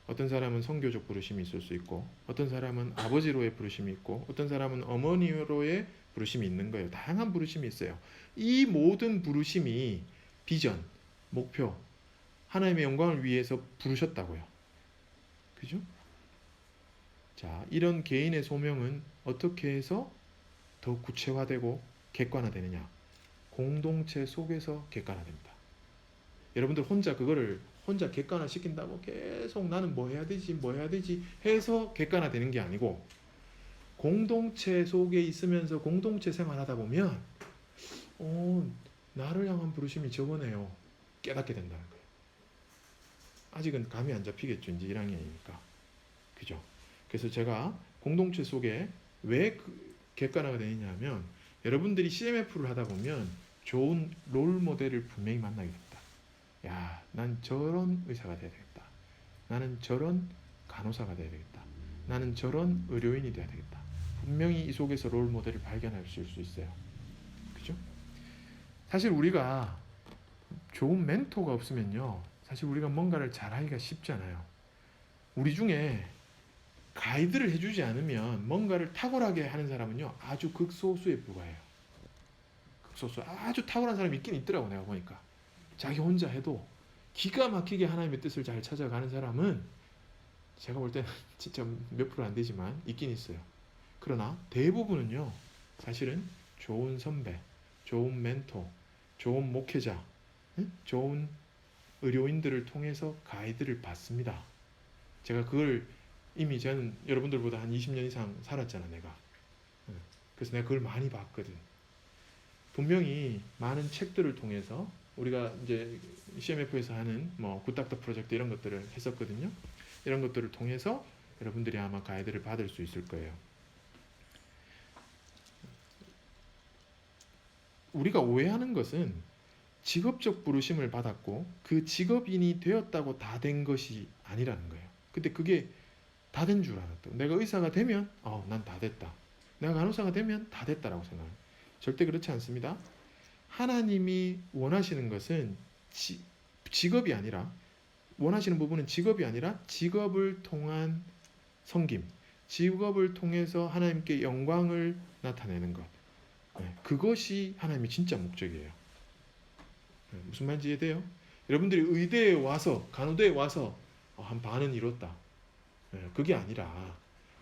어떤 사람은 선교적 부르심이 있을 수 있고, 어떤 사람은 아버지로의 부르심이 있고, 어떤 사람은 어머니로의 부르심이 있는 거예요. 다양한 부르심이 있어요. 이 모든 부르심이 비전, 목표, 하나님의 영광을 위해서 부르셨다고요. 그죠? 자, 이런 개인의 소명은 어떻게 해서 더 구체화되고 객관화되느냐? 공동체 속에서 객관화됩니다. 여러분들 혼자 그거를 혼자 객관화 시킨다고 계속 나는 뭐 해야 되지 해서 객관화되는 게 아니고, 공동체 속에 있으면서 공동체 생활하다 보면 나를 향한 부르심이 저거네요. 깨닫게 된다는 거예요. 아직은 감이 안 잡히겠죠. 이제 1학년이니까. 그죠? 그래서 제가 공동체 속에 왜 객관화가 되느냐 하면, 여러분들이 CMF를 하다 보면 좋은 롤 모델을 분명히 만나게 됩니다. 야, 난 저런 의사가 돼야 되겠다. 나는 저런 간호사가 돼야 되겠다. 나는 저런 의료인이 돼야 되겠다. 분명히 이 속에서 롤 모델을 발견할 수 있어요. 그죠? 사실 우리가 좋은 멘토가 없으면요, 사실 우리가 뭔가를 잘하기가 쉽지 않아요. 우리 중에 가이드를 해주지 않으면 뭔가를 탁월하게 하는 사람은요, 아주 극소수에 불과해요. 극소수. 아주 탁월한 사람이 있긴 있더라고, 내가 보니까. 자기 혼자 해도 기가 막히게 하나님의 뜻을 잘 찾아가는 사람은 제가 볼 때는 진짜 몇 프로 안 되지만 있긴 있어요. 그러나 대부분은요, 사실은 좋은 선배, 좋은 멘토, 좋은 목회자, 좋은 의료인들을 통해서 가이드를 받습니다. 제가 그걸 이미 저는 여러분들보다 한 20년 이상 살았잖아, 내가. 그래서 내가 그걸 많이 봤거든. 분명히 많은 책들을 통해서 우리가 이제 CMF에서 하는 뭐 굿닥터 프로젝트 이런 것들을 했었거든요. 이런 것들을 통해서 여러분들이 아마 가이드를 받을 수 있을 거예요. 우리가 오해하는 것은 직업적 부르심을 받았고 그 직업인이 되었다고 다 된 것이 아니라는 거예요. 근데 그게 다 된 줄 알았다. 내가 의사가 되면 난 다 됐다. 내가 간호사가 되면 다 됐다라고 생각해요. 절대 그렇지 않습니다. 하나님이 원하시는 것은 직업이 아니라, 원하시는 부분은 직업이 아니라 직업을 통한 섬김, 직업을 통해서 하나님께 영광을 나타내는 것. 그것이 하나님의 진짜 목적이에요. 무슨 말인지 이해돼요? 여러분들이 의대에 와서, 간호대에 와서 한 반은 이뤘다. 그게 아니라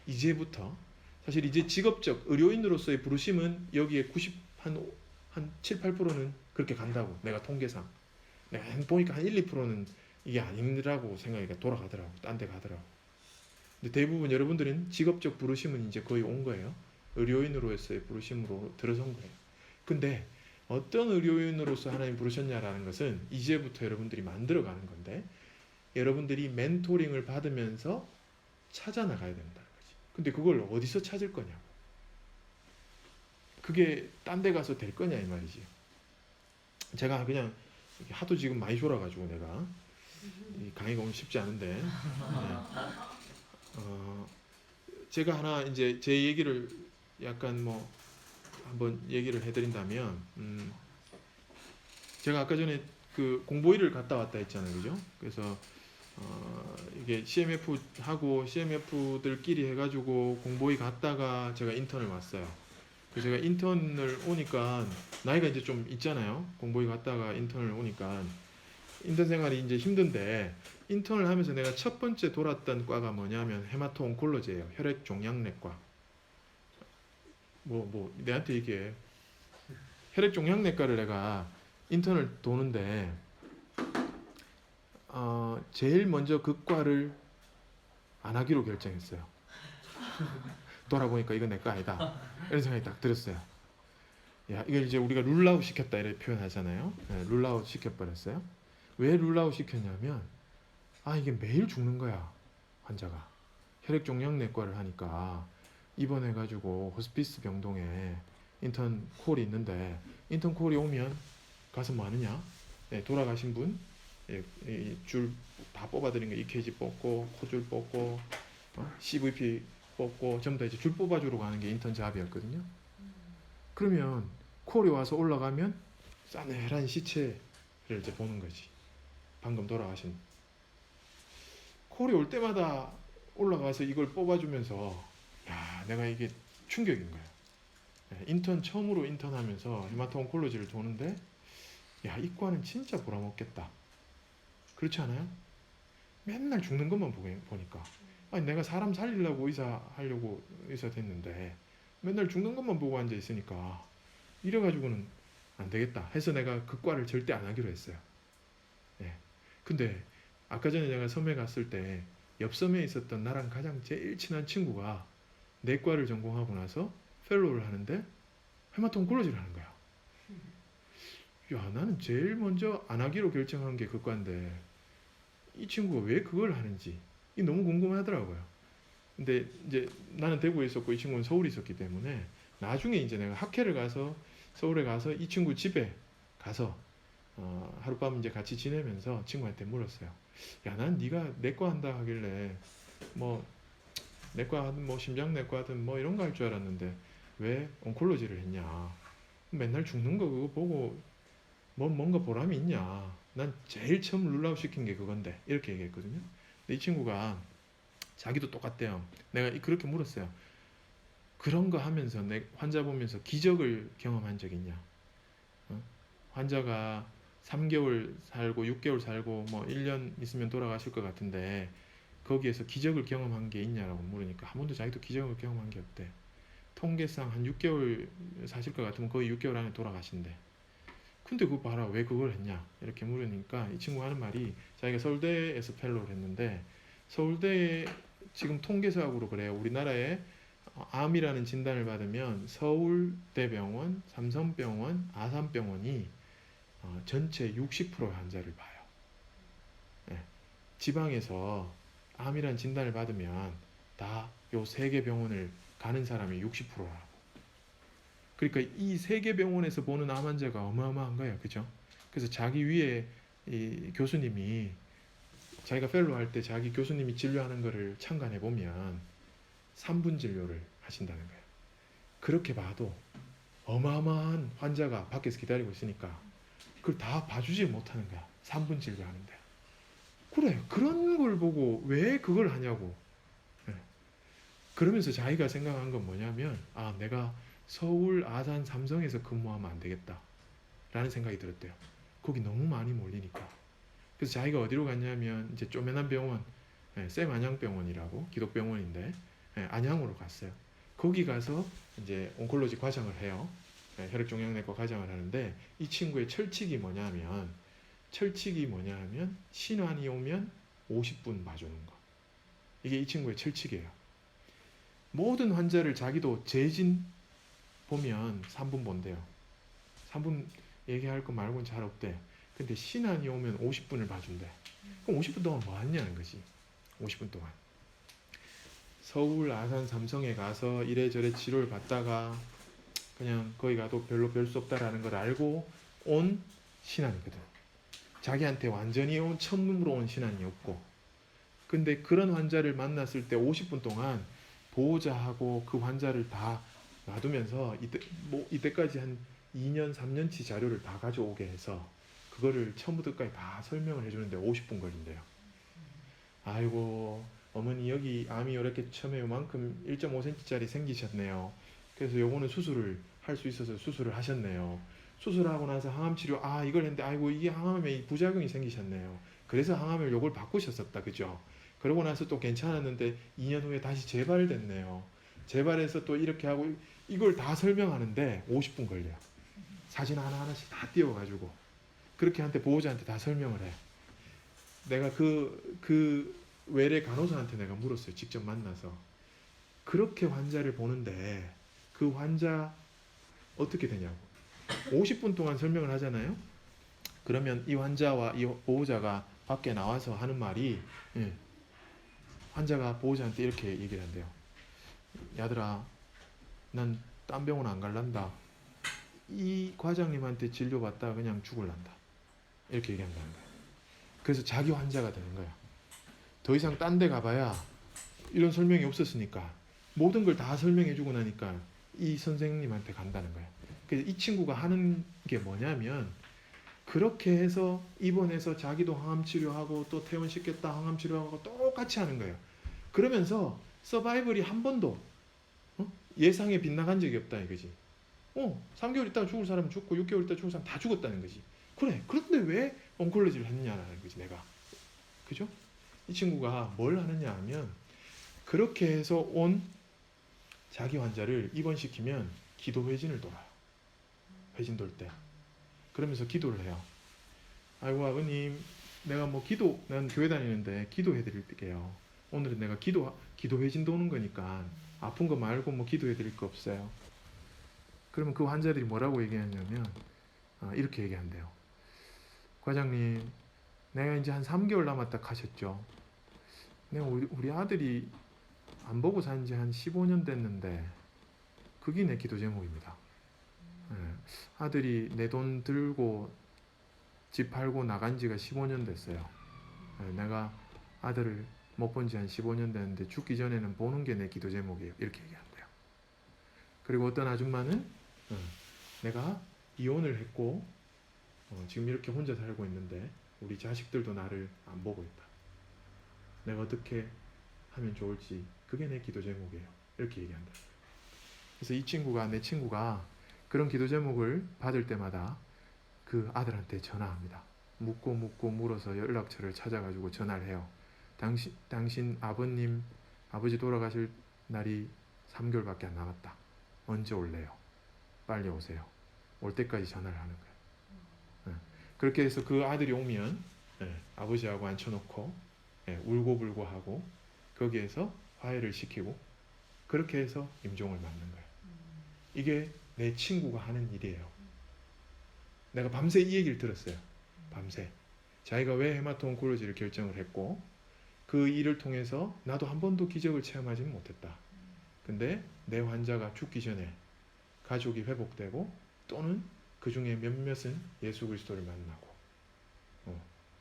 이제부터, 사실 이제 직업적 의료인으로서의 부르심은 여기에 한 7, 8%는 그렇게 간다고, 내가 통계상. 내가 보니까 한 1, 2%는 이게 아니라고 생각이 돌아가더라고. 딴 데 가더라고. 근데 대부분 여러분들은 직업적 부르심은 이제 거의 온 거예요. 의료인으로서의 부르심으로 들어선 거예요. 근데 어떤 의료인으로서 하나님 부르셨냐라는 것은 이제부터 여러분들이 만들어가는 건데, 여러분들이 멘토링을 받으면서 찾아 나가야 된다는 거지. 근데 그걸 어디서 찾을 거냐고. 그게 딴 데 가서 될 거냐 이 말이지. 제가 그냥 하도 지금 많이 졸아가지고 내가 이 강의가 오늘 쉽지 않은데, 제가 하나 이제 제 얘기를 약간 뭐 한번 얘기를 해드린다면, 제가 아까 전에 그 공보일을 갔다 왔다 했잖아요, 그죠? 그래서 이게 CMF 하고 CMF들끼리 해가지고 공보일 갔다가 제가 인턴을 왔어요. 그래서 제가 인턴을 오니까 나이가 이제 좀 있잖아요. 공보일 갔다가 인턴을 오니까 인턴 생활이 이제 힘든데, 인턴을 하면서 내가 첫 번째 돌았던 과가 뭐냐면 헤마토 온콜로지예요. 혈액 종양내과. 내한테 얘기해. 혈액 종양내과를 내가 인턴을 도는데 제일 먼저 극과를 안 하기로 결정했어요. 돌아보니까 이건 내 거 아니다. 이런 생각이 딱 들었어요. 야, 이걸 이제 우리가 룰아웃 시켰다 이렇게 표현하잖아요. 네, 룰아웃 시켜버렸어요. 왜 룰아웃 시켰냐면 이게 매일 죽는 거야, 환자가. 혈액종양내과를 하니까 입원해가지고 호스피스 병동에 인턴 콜이 있는데, 인턴 콜이 오면 가서 뭐 하느냐? 네, 돌아가신 분 줄 다 뽑아드린 거, EKG 뽑고 코줄 뽑고 CVP 뽑고 전부 다 이제 줄 뽑아주러 가는 게 인턴 잡이었거든요. 그러면 콜이 와서 올라가면 싸늘한 시체를 이제 보는 거지. 방금 돌아가신. 콜이 올 때마다 올라가서 이걸 뽑아주면서 야, 내가 이게 충격인 거야. 인턴 처음으로 인턴하면서 헤마토온콜로지를 도는데 야, 이과는 진짜 보람없겠다. 그렇지 않아요? 맨날 죽는 것만 보니까 내가 사람 살리려고 의사 하려고 의사 됐는데 맨날 죽는 것만 보고 앉아 있으니까 이래가지고는 안 되겠다 해서 내가 그 과를 절대 안 하기로 했어요. 예. 근데 아까 전에 내가 섬에 갔을 때 옆 섬에 있었던 나랑 가장 제일 친한 친구가 내과를 전공하고 나서 펠로우를 하는데 헤마토온콜로지를 하는 거야. 야, 나는 제일 먼저 안 하기로 결정한 게 그 과인데 이 친구가 왜 그걸 하는지 이 너무 궁금하더라고요. 근데 이제 나는 대구에 있었고 이 친구는 서울에 있었기 때문에 나중에 이제 내가 학회를 가서 서울에 가서 이 친구 집에 가서 하룻밤 이제 같이 지내면서 친구한테 물었어요. 야, 난 네가 내과 한다 하길래 뭐 내과 하든 뭐 심장내과 하든 뭐 이런 거 할 줄 알았는데 왜 온콜로지를 했냐? 맨날 죽는 거 그거 보고 뭔가 보람이 있냐? 난 제일 처음 룰아웃 시킨 게 그건데 이렇게 얘기했거든요. 근데 이 친구가 자기도 똑같대요. 내가 그렇게 물었어요. 그런 거 하면서 내 환자 보면서 기적을 경험한 적 있냐? 환자가 3개월 살고 6개월 살고 뭐 1년 있으면 돌아가실 것 같은데 거기에서 기적을 경험한 게 있냐라고 물으니까 한 번도 자기도 기적을 경험한 게 없대. 통계상 한 6개월 사실 것 같으면 거의 6개월 안에 돌아가신대. 근데 그거 봐라, 왜 그걸 했냐 이렇게 물으니까 이 친구 하는 말이 자기가 서울대에서 펠로우를 했는데 서울대 지금 통계학으로 그래요. 우리나라에 암이라는 진단을 받으면 서울대병원, 삼성병원, 아산병원이 전체 60%의 환자를 봐요. 네. 지방에서 암이라는 진단을 받으면 다 요 세 개 병원을 가는 사람이 60%라고. 그러니까 이 세 개 병원에서 보는 암 환자가 어마어마한 거예요. 그죠? 그래서 자기 위에 이 교수님이 자기가 펠로우 할 때 자기 교수님이 진료하는 거를 참관해 보면 3분 진료를 하신다는 거예요. 그렇게 봐도 어마어마한 환자가 밖에서 기다리고 있으니까 그걸 다 봐주지 못하는 거야. 3분 진료하는데. 그래, 그런 걸 보고 왜 그걸 하냐고. 네. 그러면서 자기가 생각한 건 뭐냐면 내가 서울, 아산, 삼성에서 근무하면 안 되겠다 라는 생각이 들었대요. 거기 너무 많이 몰리니까. 그래서 자기가 어디로 갔냐면 이제 쪼매난 병원, 샘 안양병원이라고 기독병원인데 안양으로 갔어요. 거기 가서 이제 온콜로지 과정을 해요. 혈액종양내과 과정을 하는데 이 친구의 철칙이 뭐냐면 신환이 오면 50분 봐주는 거. 이게 이 친구의 철칙이에요. 모든 환자를 자기도 재진 보면 3분 본대요. 3분 얘기할 거 말고는 잘 없대. 근데 신환이 오면 50분을 봐준대. 그럼 50분 동안 뭐 하냐는 거지. 50분 동안 서울, 아산, 삼성에 가서 이래저래 치료를 받다가 그냥 거기 가도 별로 별 수 없다라는 걸 알고 온 신환이거든. 자기한테 완전히 처음으로 온 신환이 없고. 근데 그런 환자를 만났을 때 50분 동안 보호자하고 그 환자를 다 놔두면서 이때까지 한 2년, 3년치 자료를 다 가져오게 해서 그거를 처음부터 끝까지 다 설명을 해주는데 50분 걸린대요. 아이고, 어머니 여기 암이 이렇게 처음에 요만큼 1.5cm짜리 생기셨네요. 그래서 요거는 수술을 할 수 있어서 수술을 하셨네요. 수술하고 나서 항암치료 이걸 했는데 아이고 이게 항암에 부작용이 생기셨네요. 그래서 항암을 요걸 바꾸셨었다. 그죠? 그러고 나서 또 괜찮았는데 2년 후에 다시 재발됐네요. 재발해서 또 이렇게 하고 이걸 다 설명하는데 50분 걸려요. 사진 하나하나씩 다 띄워가지고 그렇게 한테 보호자한테 다 설명을 해. 내가 그 외래 간호사한테 내가 물었어요. 직접 만나서. 그렇게 환자를 보는데 그 환자 어떻게 되냐고. 50분 동안 설명을 하잖아요. 그러면 이 환자와 이 보호자가 밖에 나와서 하는 말이, 예, 환자가 보호자한테 이렇게 얘기를 한대요. 야들아, 난 딴 병원 안 갈란다. 이 과장님한테 진료받다 그냥 죽을란다. 이렇게 얘기한다는 거예요. 그래서 자기 환자가 되는 거야. 더 이상 딴 데 가봐야 이런 설명이 없었으니까 모든 걸 다 설명해주고 나니까 이 선생님한테 간다는 거야. 그래서 이 친구가 하는 게 뭐냐면, 그렇게 해서 입원해서 자기도 항암 치료하고 또 퇴원시켰다 항암 치료하고 똑같이 하는 거예요. 그러면서 서바이벌이 한 번도 예상에 빗나간 적이 없다 이거지. 3개월 있다가 죽을 사람은 죽고 6개월 있다가 죽을 사람 다 죽었다는 거지. 그래, 그런데 왜 온콜로지를 했느냐라는 거지 내가. 그죠? 이 친구가 뭘 하느냐 하면, 그렇게 해서 온 자기 환자를 입원시키면 기도 회진을 돌아요. 회진 돌 때. 그러면서 기도를 해요. 아이고 아버님, 내가 난 교회 다니는데 기도해 드릴게요. 오늘은 내가 기도 회진 도는 거니까 아픈 거 말고 기도해 드릴 거 없어요. 그러면 그 환자들이 뭐라고 얘기하냐면, 이렇게 얘기한대요. 과장님, 내가 이제 한 3개월 남았다 하셨죠. 내가 우리 아들이 안 보고 산 지 한 15년 됐는데 그게 내 기도 제목입니다. 아들이 내 돈 들고 집 팔고 나간 지가 15년 됐어요. 내가 아들을 못 본 지 한 15년 됐는데 죽기 전에는 보는 게 내 기도 제목이에요. 이렇게 얘기한대요. 그리고 어떤 아줌마는 내가 이혼을 했고 지금 이렇게 혼자 살고 있는데 우리 자식들도 나를 안 보고 있다. 내가 어떻게 하면 좋을지 그게 내 기도 제목이에요. 이렇게 얘기한다. 그래서 내 친구가 그런 기도 제목을 받을 때마다 그 아들한테 전화합니다. 묻고 물어서 연락처를 찾아가지고 전화를 해요. 당신 아버지 돌아가실 날이 3개월밖에 안 남았다. 언제 올래요? 빨리 오세요. 올 때까지 전화를 하는 거예요. 그렇게 해서 그 아들이 오면 아버지하고 앉혀놓고 울고불고 하고 거기에서 화해를 시키고 그렇게 해서 임종을 맞는 거예요. 이게 내 친구가 하는 일이에요. 내가 밤새 이 얘기를 들었어요. 밤새. 자기가 왜 헤마토온콜로지를 결정을 했고 그 일을 통해서 나도 한 번도 기적을 체험하지는 못했다. 근데 내 환자가 죽기 전에 가족이 회복되고 또는 그 중에 몇몇은 예수 그리스도를 만나고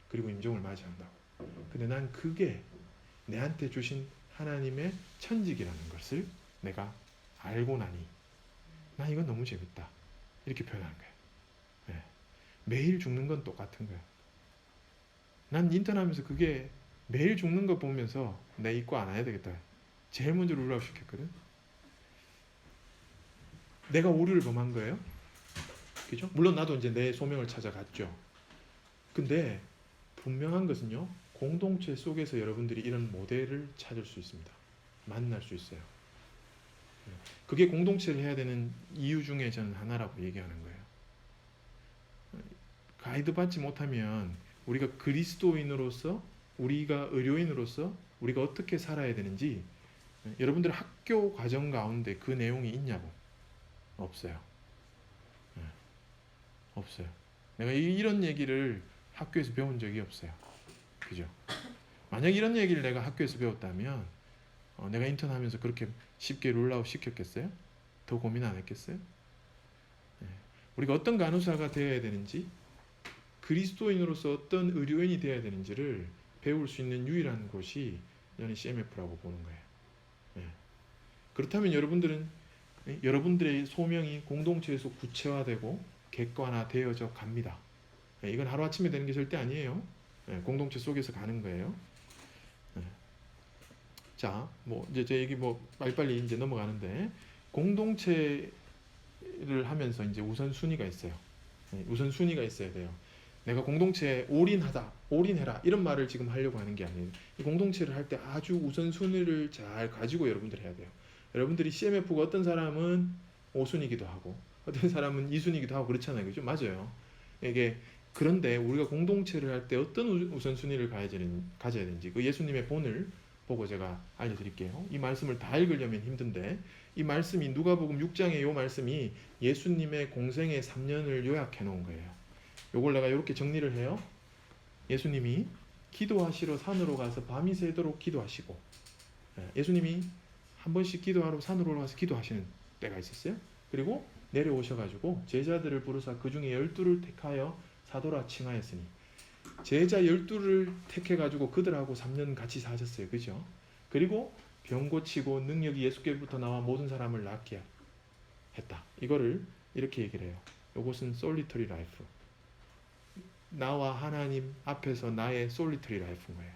그리고 임종을 맞이한다고. 근데 난 그게 내한테 주신 하나님의 천직이라는 것을 내가 알고 나니 난 이건 너무 재밌다. 이렇게 표현하는 거예요. 네. 매일 죽는 건 똑같은 거예요. 난 인턴하면서 그게 매일 죽는 거 보면서 내 입고 안 해야 되겠다. 제일 먼저 룰아웃 시켰거든. 내가 오류를 범한 거예요. 그죠? 물론 나도 이제 내 소명을 찾아갔죠. 근데 분명한 것은요. 공동체 속에서 여러분들이 이런 모델을 찾을 수 있습니다. 만날 수 있어요. 그게 공동체를 해야 되는 이유 중에 저는 하나라고 얘기하는 거예요. 가이드 받지 못하면 우리가 그리스도인으로서 우리가 의료인으로서 우리가 어떻게 살아야 되는지 여러분들 학교 과정 가운데 그 내용이 있냐고. 없어요. 없어요. 내가 이런 얘기를 학교에서 배운 적이 없어요. 그죠? 만약 이런 얘기를 내가 학교에서 배웠다면 내가 인턴하면서 그렇게 쉽게 롤아웃 시켰겠어요? 더 고민 안 했겠어요? 우리가 어떤 간호사가 되어야 되는지 그리스도인으로서 어떤 의료인이 되어야 되는지를 배울 수 있는 유일한 곳이 저는 CMF라고 보는 거예요. 그렇다면 여러분들의 소명이 공동체에서 구체화되고 객관화되어져 갑니다. 이건 하루아침에 되는 게 절대 아니에요. 공동체 속에서 가는 거예요. 자, 이제 제 얘기 빨리빨리 이제 넘어가는데 공동체를 하면서 이제 우선순위가 있어요. 우선순위가 있어야 돼요. 내가 공동체에 올인해라 이런 말을 지금 하려고 하는 게 아니에요. 이 공동체를 할 때 아주 우선순위를 잘 가지고 여러분들 해야 돼요. 여러분들이 CMF가 어떤 사람은 5순위기도 하고 어떤 사람은 2순위기도 하고 그렇잖아요. 그죠? 맞아요. 이게 그런데 우리가 공동체를 할 때 어떤 우선순위를 가져야 되는지 그 예수님의 본을 보고 제가 알려드릴게요. 이 말씀을 다 읽으려면 힘든데 이 말씀이 누가복음 6장의 이 말씀이 예수님의 공생의 3년을 요약해 놓은 거예요. 요걸 내가 이렇게 정리를 해요. 예수님이 기도하시러 산으로 가서 밤이 새도록 기도하시고, 예수님이 한 번씩 기도하러 산으로 올라가서 기도하시는 때가 있었어요. 그리고 내려오셔가지고 제자들을 부르사 그 중에 12를 택하여 사도라 칭하였으니, 제자 12를 택해가지고 그들하고 3년 같이 사셨어요. 그죠? 그리고 병 고치고 능력이 예수께로부터 나와 모든 사람을 낫게 했다. 이거를 이렇게 얘기를 해요. 이것은 솔리터리 라이프. 나와 하나님 앞에서 나의 솔리터리 라이프인 거예요.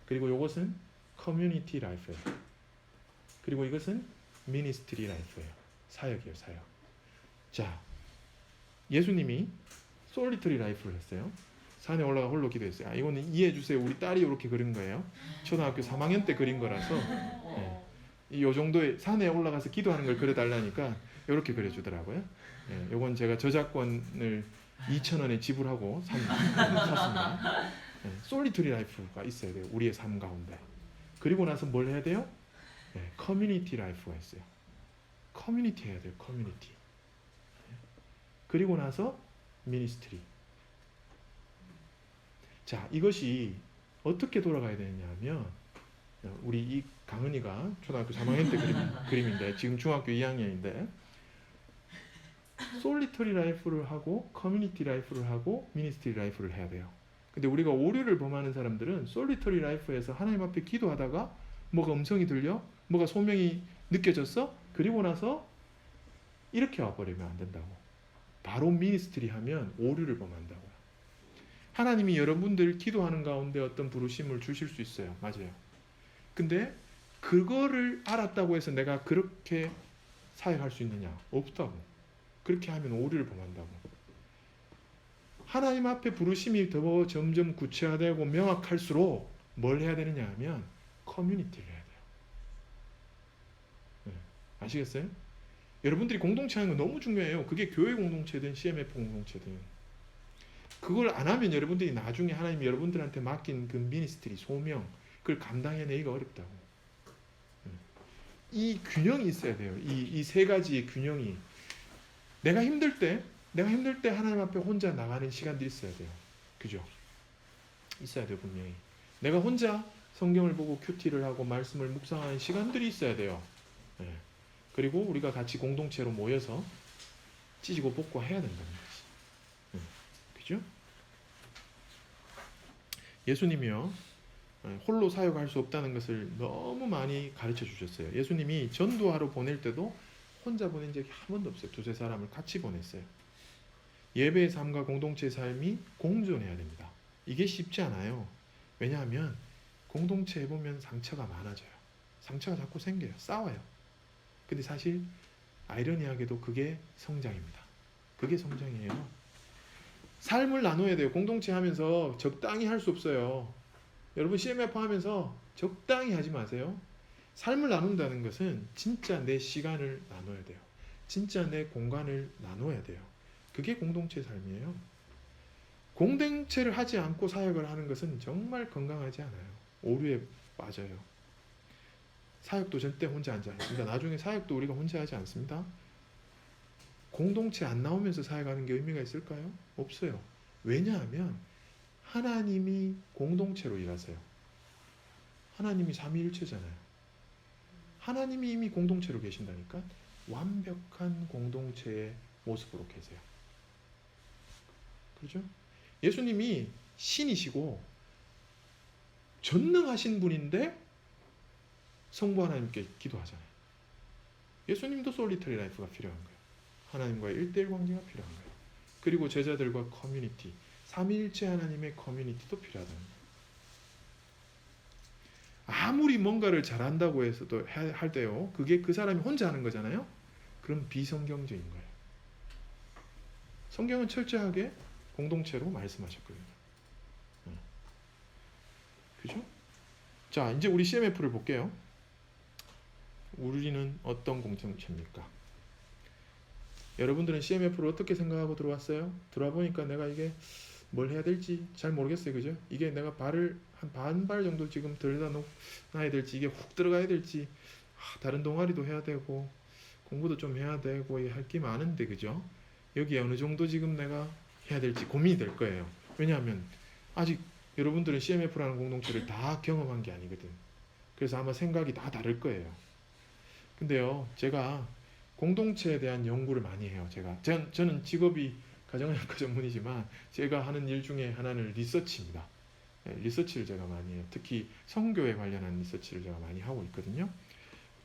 그리고 이것은 커뮤니티 라이프예요. 그리고 이것은 미니스트리 라이프예요. 사역이에요. 사역. 자, 예수님이 솔리터리 라이프를 했어요. 산에 올라가 홀로 기도했어요. 이거는 이해해 주세요. 우리 딸이 이렇게 그린 거예요. 초등학교 3학년 때 그린 거라서 이 정도의 산에 올라가서 기도하는 걸 그려달라니까 이렇게 그려주더라고요. 이건 제가 저작권을 2,000원에 지불하고 샀습니다. 솔리터리 라이프가 있어야 돼요. 우리의 삶 가운데. 그리고 나서 뭘 해야 돼요? 커뮤니티 라이프가 있어요. 커뮤니티 해야 돼요. 커뮤니티. 그리고 나서 미니스트리. 자, 이것이 어떻게 돌아가야 되느냐 하면, 우리 이 강은이가 초등학교 3학년 때 그림인데 지금 중학교 2학년인데 솔리터리 라이프를 하고 커뮤니티 라이프를 하고 미니스트리 라이프를 해야 돼요. 근데 우리가 오류를 범하는 사람들은 솔리터리 라이프에서 하나님 앞에 기도하다가 뭐가 음성이 들려? 뭐가 소명이 느껴졌어? 그리고 나서 이렇게 와버리면 안 된다고. 바로 미니스트리 하면 오류를 범한다고요. 하나님이 여러분들 기도하는 가운데 어떤 부르심을 주실 수 있어요. 맞아요. 근데 그거를 알았다고 해서 내가 그렇게 사역할 수 있느냐? 없다고. 그렇게 하면 오류를 범한다고. 하나님 앞에 부르심이 더 점점 구체화되고 명확할수록 뭘 해야 되느냐 하면 커뮤니티를 해야 돼요. 아시겠어요? 여러분들이 공동체 하는 거 너무 중요해요. 그게 교회 공동체든 CMF 공동체든. 그걸 안 하면 여러분들이 나중에 하나님이 여러분들한테 맡긴 그 미니스트리, 소명, 그걸 감당해내기가 어렵다고. 이 균형이 있어야 돼요. 이 세 가지의 균형이. 내가 힘들 때 하나님 앞에 혼자 나가는 시간들이 있어야 돼요. 그죠? 있어야 돼요, 분명히. 내가 혼자 성경을 보고 큐티를 하고 말씀을 묵상하는 시간들이 있어야 돼요. 그리고 우리가 같이 공동체로 모여서 찢고 볶고 해야 된다는 거지. 그죠? 예수님이요, 홀로 사역할 수 없다는 것을 너무 많이 가르쳐 주셨어요. 예수님이 전도하러 보낼 때도 혼자 보낸 적이 한 번도 없어요. 두세 사람을 같이 보냈어요. 예배의 삶과 공동체의 삶이 공존해야 됩니다. 이게 쉽지 않아요. 왜냐하면 공동체에 보면 상처가 많아져요. 상처가 자꾸 생겨요. 싸워요. 근데 사실 아이러니하게도 그게 성장입니다. 그게 성장이에요. 삶을 나눠야 돼요. 공동체 하면서 적당히 할 수 없어요. 여러분 CMF 하면서 적당히 하지 마세요. 삶을 나눈다는 것은 진짜 내 시간을 나눠야 돼요. 진짜 내 공간을 나눠야 돼요. 그게 공동체의 삶이에요. 공동체를 하지 않고 사역을 하는 것은 정말 건강하지 않아요. 오류에 빠져요. 사역도 절대 혼자 하지 않습니다. 나중에 사역도 우리가 혼자 하지 않습니다. 공동체 안 나오면서 사역하는 게 의미가 있을까요? 없어요. 왜냐하면 하나님이 공동체로 일하세요. 하나님이 삼위일체잖아요. 하나님이 이미 공동체로 계신다니까. 완벽한 공동체의 모습으로 계세요. 그렇죠? 예수님이 신이시고 전능하신 분인데 성부 하나님께 기도하잖아요. 예수님도 솔리터리 라이프가 필요한 거예요. 하나님과의 1:1 관계가 필요한 거예요. 그리고 제자들과 커뮤니티, 삼위일체 하나님의 커뮤니티도 필요하다는 거예요. 아무리 뭔가를 잘한다고 해서도 할 때요, 그게 그 사람이 혼자 하는 거잖아요. 그럼 비성경적인 거예요. 성경은 철저하게 공동체로 말씀하셨거든요. 그죠? 자, 이제 우리 CMF를 볼게요. 우리는 어떤 공동체입니까? 여러분들은 CMF를 어떻게 생각하고 들어왔어요? 들어와 보니까 내가 이게 뭘 해야 될지 잘 모르겠어요. 그죠? 이게 내가 발을 한 반발 정도 지금 들여다 놔야 될지, 이게 훅 들어가야 될지, 다른 동아리도 해야 되고 공부도 좀 해야 되고 할 게 많은데, 그죠? 여기에 어느 정도 지금 내가 해야 될지 고민이 될 거예요. 왜냐하면 아직 여러분들은 CMF라는 공동체를 다 경험한 게 아니거든. 그래서 아마 생각이 다 다를 거예요. 근데요, 제가 공동체에 대한 연구를 많이 해요. 저는 직업이 가정의학과 전문이지만 제가 하는 일 중에 하나는 리서치입니다. 리서치를 제가 많이 해요. 특히 성교에 관련한 리서치를 제가 많이 하고 있거든요.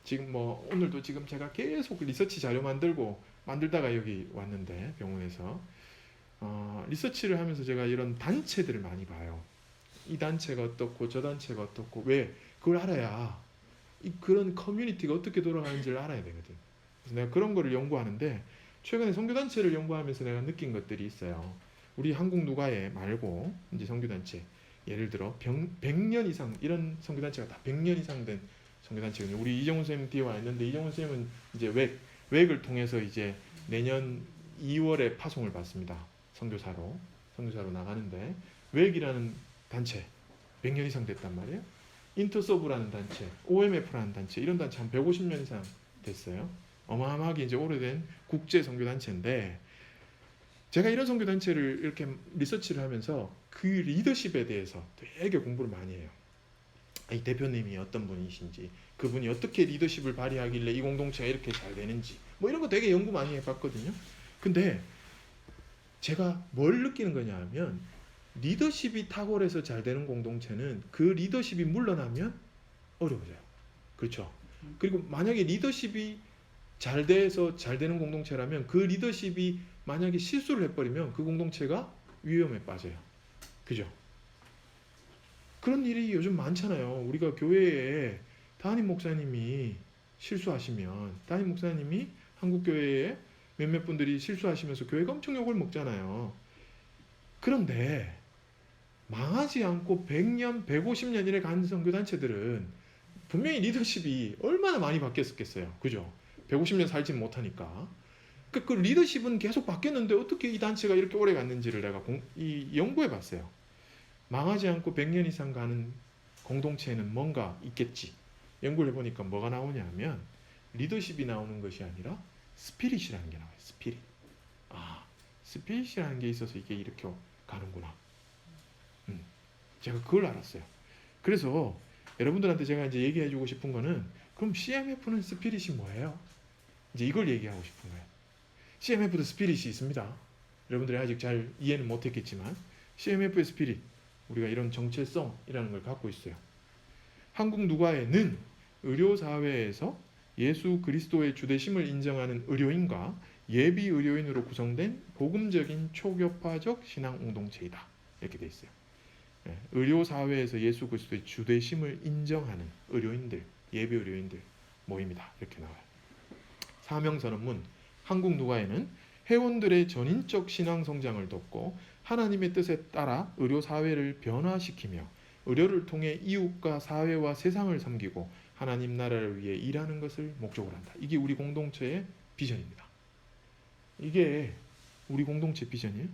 지금 뭐 오늘도 지금 제가 계속 리서치 자료 만들다가 여기 왔는데, 병원에서 리서치를 하면서 제가 이런 단체들을 많이 봐요. 이 단체가 어떻고 저 단체가 어떻고, 왜 그걸 알아야 그런 커뮤니티가 어떻게 돌아가는지를 알아야 되거든. 그래서 내가 그런 거를 연구하는데, 최근에 선교단체를 연구하면서 내가 느낀 것들이 있어요. 우리 한국 누가에 말고 이제 선교단체, 예를 들어 100년 이상, 이런 선교단체가 다 100년 이상 된 선교단체거든요. 우리 이정훈 선생님 뒤에 와 있는데, 이정훈 선생님은 이제 웩을 통해서 이제 내년 2월에 파송을 받습니다. 선교사로 나가는데, 웩이라는 단체 100년 이상 됐단 말이에요. 인터서브라는 단체, OMF라는 단체, 이런 단체 한 150년 이상 됐어요. 어마어마하게 이제 오래된 국제 선교 단체인데, 제가 이런 선교 단체를 이렇게 리서치를 하면서 그 리더십에 대해서 되게 공부를 많이 해요. 이 대표님이 어떤 분이신지, 그분이 어떻게 리더십을 발휘하길래 이 공동체가 이렇게 잘 되는지, 뭐 이런 거 되게 연구 많이 해봤거든요. 근데 제가 뭘 느끼는 거냐 하면, 리더십이 탁월해서 잘 되는 공동체는 그 리더십이 물러나면 어려워져요. 그렇죠? 그리고 만약에 리더십이 잘 돼서 잘 되는 공동체라면, 그 리더십이 만약에 실수를 해버리면 그 공동체가 위험에 빠져요. 그죠? 그런 일이 요즘 많잖아요. 우리가 교회에 담임 목사님이 실수하시면, 담임 목사님이 한국교회에 몇몇 분들이 실수하시면서 교회가 엄청 욕을 먹잖아요. 그런데 망하지 않고 100년, 150년 이래 간 선교단체들은 분명히 리더십이 얼마나 많이 바뀌었겠어요. 그죠? 150년 살지 못하니까. 그 리더십은 계속 바뀌었는데 어떻게 이 단체가 이렇게 오래 갔는지를 내가 연구해 봤어요. 망하지 않고 100년 이상 가는 공동체에는 뭔가 있겠지. 연구를 해보니까 뭐가 나오냐 하면, 리더십이 나오는 것이 아니라 스피릿이라는 게 나와요. 스피릿. 스피릿이라는 게 있어서 이게 이렇게 가는구나. 제가 그걸 알았어요. 그래서 여러분들한테 제가 이제 얘기해주고 싶은 거는, 그럼 CMF는 스피릿이 뭐예요? 이제 이걸 얘기하고 싶은 거예요. CMF도 스피릿이 있습니다. 여러분들이 아직 잘 이해는 못했겠지만, CMF의 스피릿, 우리가 이런 정체성이라는 걸 갖고 있어요. 한국 누가에는 의료사회에서 예수 그리스도의 주되심을 인정하는 의료인과 예비 의료인으로 구성된 복음적인 초교파적 신앙 공동체이다. 이렇게 돼 있어요. 의료사회에서 예수 그리스도의 주되심을 인정하는 의료인들, 예비 의료인들 모임이다. 이렇게 나와요. 사명선언문, 한국 누가에는 회원들의 전인적 신앙 성장을 돕고 하나님의 뜻에 따라 의료사회를 변화시키며 의료를 통해 이웃과 사회와 세상을 섬기고 하나님 나라를 위해 일하는 것을 목적으로 한다. 이게 우리 공동체의 비전입니다. 이게 우리 공동체 비전이에요.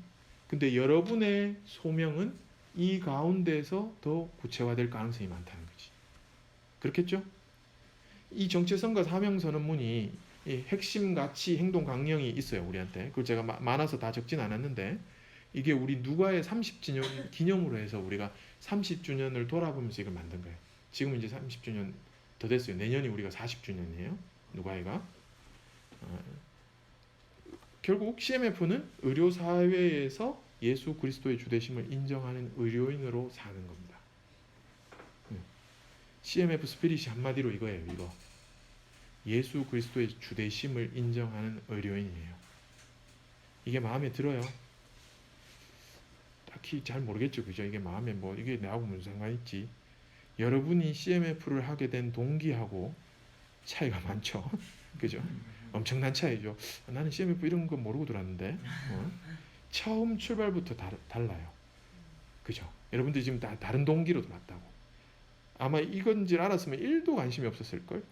근데 여러분의 소명은 이 가운데서 더 구체화될 가능성이 많다는 거지. 그렇겠죠? 이 정체성과 사명선언문이 핵심 가치 행동 강령이 있어요. 우리한테. 그걸 제가 많아서 다 적진 않았는데, 이게 우리 누가의 30주년 기념으로 해서 우리가 30주년을 돌아보면서 이걸 만든 거예요. 지금 이제 30주년 더 됐어요. 내년이 우리가 40주년이에요. 누가이가. 결국 CMF는 의료사회에서 예수 그리스도의 주되심을 인정하는 의료인으로 사는 겁니다. CMF 스피릿이 한마디로 이거예요. 이거. 예수 그리스도의 주되심을 인정하는 의료인이에요. 이게 마음에 들어요? 딱히 잘 모르겠죠. 그죠? 이게 마음에 이게 나하고 무슨 상관있지? 여러분이 CMF를 하게 된 동기하고 차이가 많죠. 그죠? 엄청난 차이죠. 나는 CMF 이런 거 모르고 들었는데 처음 출발부터 달라요. 그죠? 여러분들이 지금 다 다른 동기로 들어왔다고. 아마 이건지 알았으면 1도 관심이 없었을걸?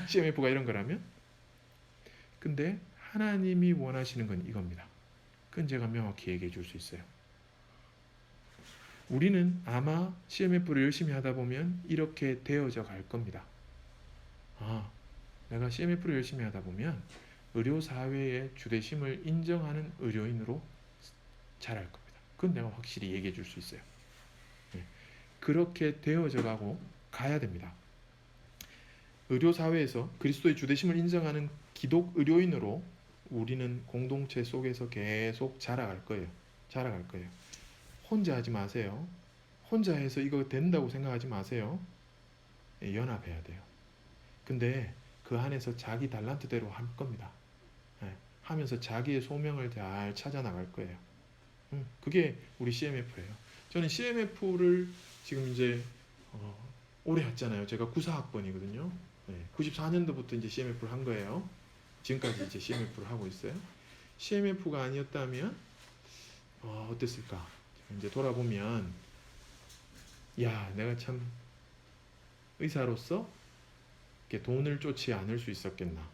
CMF가 이런 거라면. 근데 하나님이 원하시는 건 이겁니다. 그건 제가 명확히 얘기해 줄 수 있어요. 우리는 아마 CMF를 열심히 하다 보면 이렇게 되어져 갈 겁니다. 내가 CMF를 열심히 하다 보면 의료사회의 주대심을 인정하는 의료인으로 자랄 겁니다. 그건 내가 확실히 얘기해 줄 수 있어요. 그렇게 되어져 가고 가야 됩니다. 의료사회에서 그리스도의 주대심을 인정하는 기독 의료인으로 우리는 공동체 속에서 계속 자라갈 거예요. 혼자 하지 마세요. 혼자 해서 이거 된다고 생각하지 마세요. 연합해야 돼요. 근데 그 안에서 자기 달란트대로 할 겁니다. 하면서 자기의 소명을 잘 찾아 나갈 거예요. 그게 우리 CMF예요. 저는 CMF를 지금 이제 오래 했잖아요. 제가 94학번이거든요. 94년도부터 이제 CMF를 한 거예요. 지금까지 이제 CMF를 하고 있어요. CMF가 아니었다면 어땠을까? 이제 돌아보면 내가 참 의사로서 이렇게 돈을 쫓지 않을 수 있었겠나?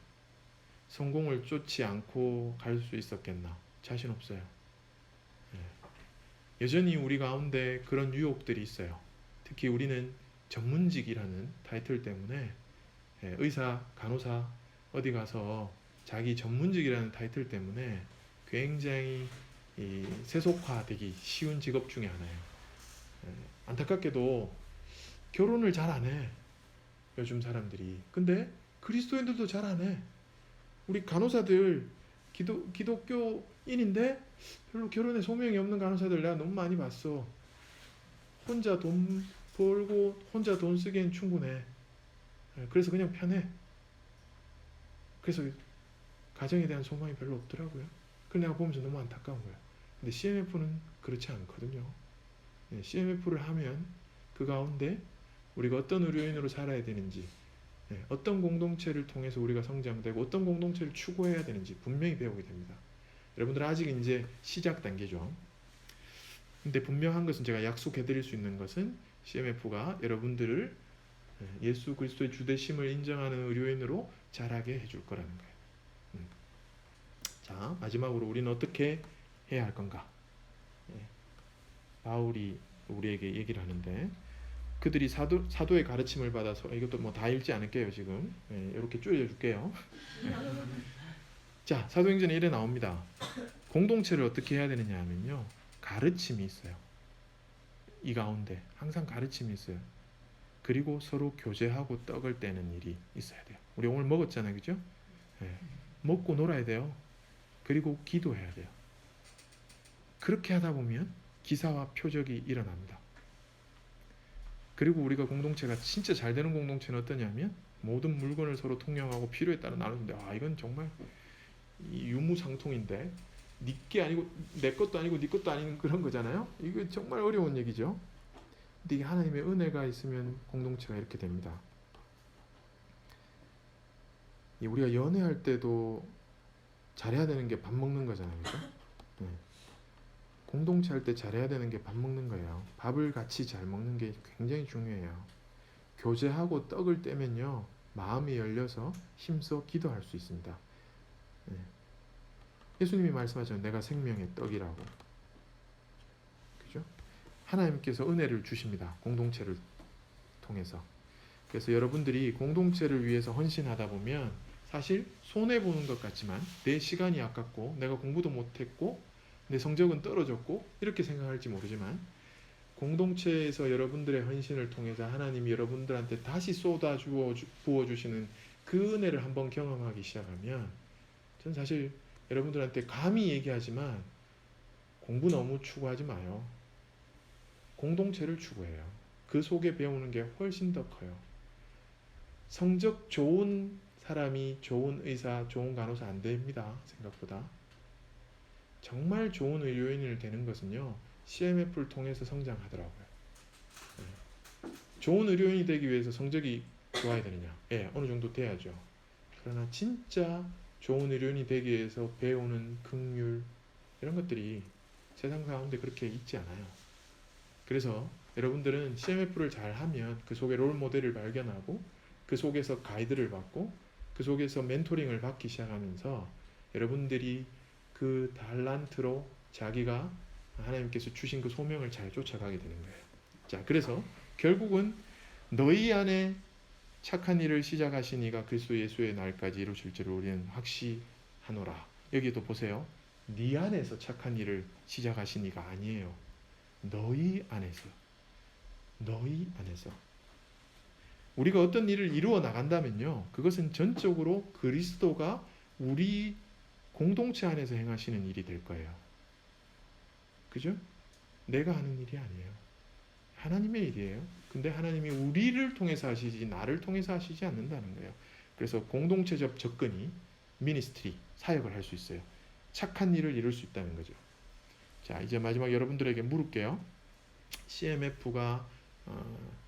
성공을 쫓지 않고 갈 수 있었겠나? 자신 없어요. 여전히 우리 가운데 그런 유혹들이 있어요. 특히 우리는 전문직이라는 타이틀 때문에 의사, 간호사 어디 가서 자기 전문직이라는 타이틀 때문에 굉장히 세속화되기 쉬운 직업 중에 하나예요. 안타깝게도 결혼을 잘 안 해. 요즘 사람들이. 근데 그리스도인들도 잘 안 해. 우리 간호사들 기독교인인데 별로 결혼에 소명이 없는 간호사들 내가 너무 많이 봤어. 혼자 돈 벌고 혼자 돈 쓰기엔 충분해. 그래서 그냥 편해. 그래서 가정에 대한 소망이 별로 없더라고요. 그래서 내가 보면서 너무 안타까운 거예요. 근데 CMF는 그렇지 않거든요. CMF를 하면 그 가운데 우리가 어떤 의료인으로 살아야 되는지, 어떤 공동체를 통해서 우리가 성장되고 어떤 공동체를 추구해야 되는지 분명히 배우게 됩니다. 여러분들 아직 이제 시작 단계죠. 근데 분명한 것은 제가 약속해 드릴 수 있는 것은 CMF가 여러분들을 예수 그리스도의 주되심을 인정하는 의료인으로 자라게 해줄 거라는 거예요. 자, 마지막으로 우리는 어떻게 해야 할 건가? 바울이 우리에게 얘기를 하는데 그들이 사도의 가르침을 받아서 이것도 뭐 다 읽지 않을게요 지금. 이렇게 줄여줄게요. 자, 사도행전에 이래 나옵니다. 공동체를 어떻게 해야 되느냐 하면요, 가르침이 있어요. 이 가운데 항상 가르침이 있어요. 그리고 서로 교제하고 떡을 떼는 일이 있어야 돼요. 우리 오늘 먹었잖아요, 그죠? 먹고 놀아야 돼요. 그리고 기도해야 돼요. 그렇게 하다 보면 기사와 표적이 일어납니다. 그리고 우리가 공동체가 진짜 잘 되는 공동체는 어떠냐면 모든 물건을 서로 통용하고 필요에 따라 나누는데 이건 정말 유무상통인데 네 아니고 내 것도 아니고 네 것도 아닌 그런 거잖아요. 이거 정말 어려운 얘기죠. 근데 이게 하나님의 은혜가 있으면 공동체가 이렇게 됩니다. 우리가 연애할 때도 잘해야 되는 게 밥 먹는 거잖아요, 그죠? 공동체 할 때 잘해야 되는 게 밥 먹는 거예요. 밥을 같이 잘 먹는 게 굉장히 중요해요. 교제하고 떡을 떼면요, 마음이 열려서 힘써 기도할 수 있습니다. 예수님이 말씀하셨잖아요. 내가 생명의 떡이라고. 그죠? 하나님께서 은혜를 주십니다. 공동체를 통해서. 그래서 여러분들이 공동체를 위해서 헌신하다 보면 사실 손해보는 것 같지만 내 시간이 아깝고 내가 공부도 못했고 내 성적은 떨어졌고 이렇게 생각할지 모르지만 공동체에서 여러분들의 헌신을 통해서 하나님이 여러분들한테 다시 쏟아 부어주시는 그 은혜를 한번 경험하기 시작하면 전 사실 여러분들한테 감히 얘기하지만 공부 너무 추구하지 마요. 공동체를 추구해요. 그 속에 배우는 게 훨씬 더 커요. 성적 좋은 사람이 좋은 의사, 좋은 간호사 안 됩니다. 생각보다. 정말 좋은 의료인이 되는 것은요, CMF를 통해서 성장하더라고요. 좋은 의료인이 되기 위해서 성적이 좋아야 되느냐? 어느 정도 돼야죠. 그러나 진짜 좋은 의료인이 되기 위해서 배우는 긍휼 이런 것들이 세상 가운데 그렇게 있지 않아요. 그래서 여러분들은 CMF를 잘 하면 그 속에 롤 모델을 발견하고 그 속에서 가이드를 받고 그 속에서 멘토링을 받기 시작하면서 여러분들이 그 달란트로 자기가 하나님께서 주신 그 소명을 잘 쫓아가게 되는 거예요. 자, 그래서 결국은 너희 안에 착한 일을 시작하신 이가 그리스도 예수의 날까지 이루실 줄을 우리는 확시하노라. 여기도 보세요. 네 안에서 착한 일을 시작하신 이가 아니에요. 너희 안에서. 너희 안에서. 우리가 어떤 일을 이루어 나간다면요, 그것은 전적으로 그리스도가 우리 공동체 안에서 행하시는 일이 될 거예요. 그죠? 내가 하는 일이 아니에요. 하나님의 일이에요. 근데 하나님이 우리를 통해서 하시지 나를 통해서 하시지 않는다는 거예요. 그래서 공동체적 접근이 미니스트리, 사역을 할 수 있어요. 착한 일을 이룰 수 있다는 거죠. 자, 이제 마지막 여러분들에게 물을게요. CMF가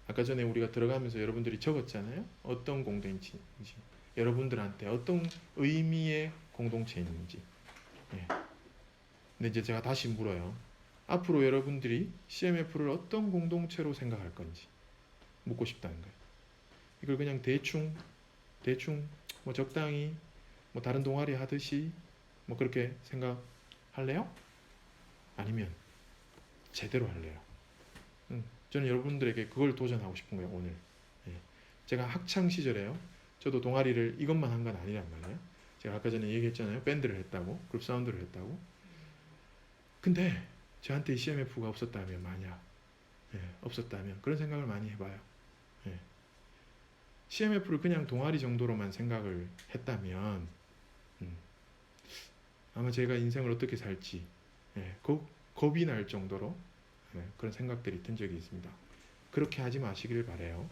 아까 전에 우리가 들어가면서 여러분들이 적었잖아요. 어떤 공동체인지, 여러분들한테 어떤 의미의 공동체인지. 예. 근데 이제 제가 다시 물어요. 앞으로 여러분들이 CMF를 어떤 공동체로 생각할 건지 묻고 싶다는 거예요. 이걸 그냥 대충 뭐 적당히 뭐 다른 동아리 하듯이 뭐 그렇게 생각할래요? 아니면 제대로 할래요? 저는 여러분들에게 그걸 도전하고 싶은 거예요, 오늘. 예. 제가 학창 시절에요. 저도 동아리를 이것만 한 건 아니란 말이에요. 제가 아까 전에 얘기했잖아요. 밴드를 했다고, 그룹 사운드를 했다고. 근데 저한테 CMF가 없었다면, 만약 없었다면 그런 생각을 많이 해봐요. CMF를 그냥 동아리 정도로만 생각을 했다면 아마 제가 인생을 어떻게 살지 겁이 날 정도로 그런 생각들이 든 적이 있습니다. 그렇게 하지 마시길 바래요.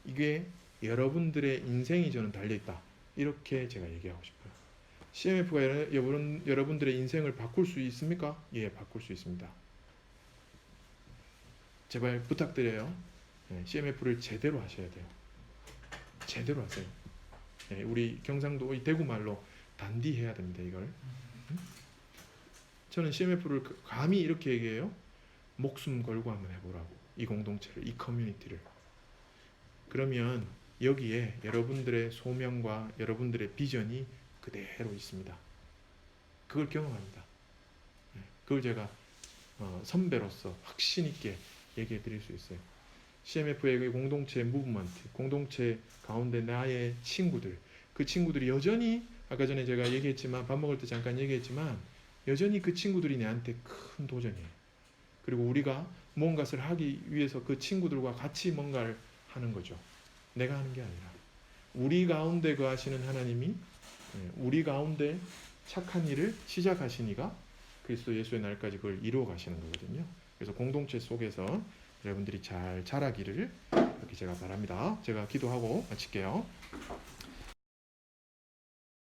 이게 여러분들의 인생이 저는 달려있다, 이렇게 제가 얘기하고 싶어요. CMF가 여러분들의 인생을 바꿀 수 있습니까? 예, 바꿀 수 있습니다. 제발 부탁드려요. CMF를 제대로 하셔야 돼요. 제대로 하세요. 우리 경상도 대구 말로 단디해야 됩니다, 이걸. 저는 CMF를 감히 이렇게 얘기해요. 목숨 걸고 한번 해보라고. 이 공동체를, 이 커뮤니티를. 그러면 여기에 여러분들의 소명과 여러분들의 비전이 그대로 있습니다. 그걸 경험합니다. 그걸 제가 선배로서 확신 있게 얘기해 드릴 수 있어요. CMF의 공동체 무브먼트, 공동체 가운데 나의 친구들, 그 친구들이 여전히 아까 전에 제가 얘기했지만, 밥 먹을 때 잠깐 얘기했지만, 여전히 그 친구들이 내한테 큰 도전이에요. 그리고 우리가 무언가를 하기 위해서 그 친구들과 같이 뭔가를 하는 거죠. 내가 하는 게 아니라 우리 가운데 거하시는 하나님이 우리 가운데 착한 일을 시작하시니가 그리스도 예수의 날까지 그걸 이루어 가시는 거거든요. 그래서 공동체 속에서 여러분들이 잘 자라기를 이렇게 제가 바랍니다. 제가 기도하고 마칠게요.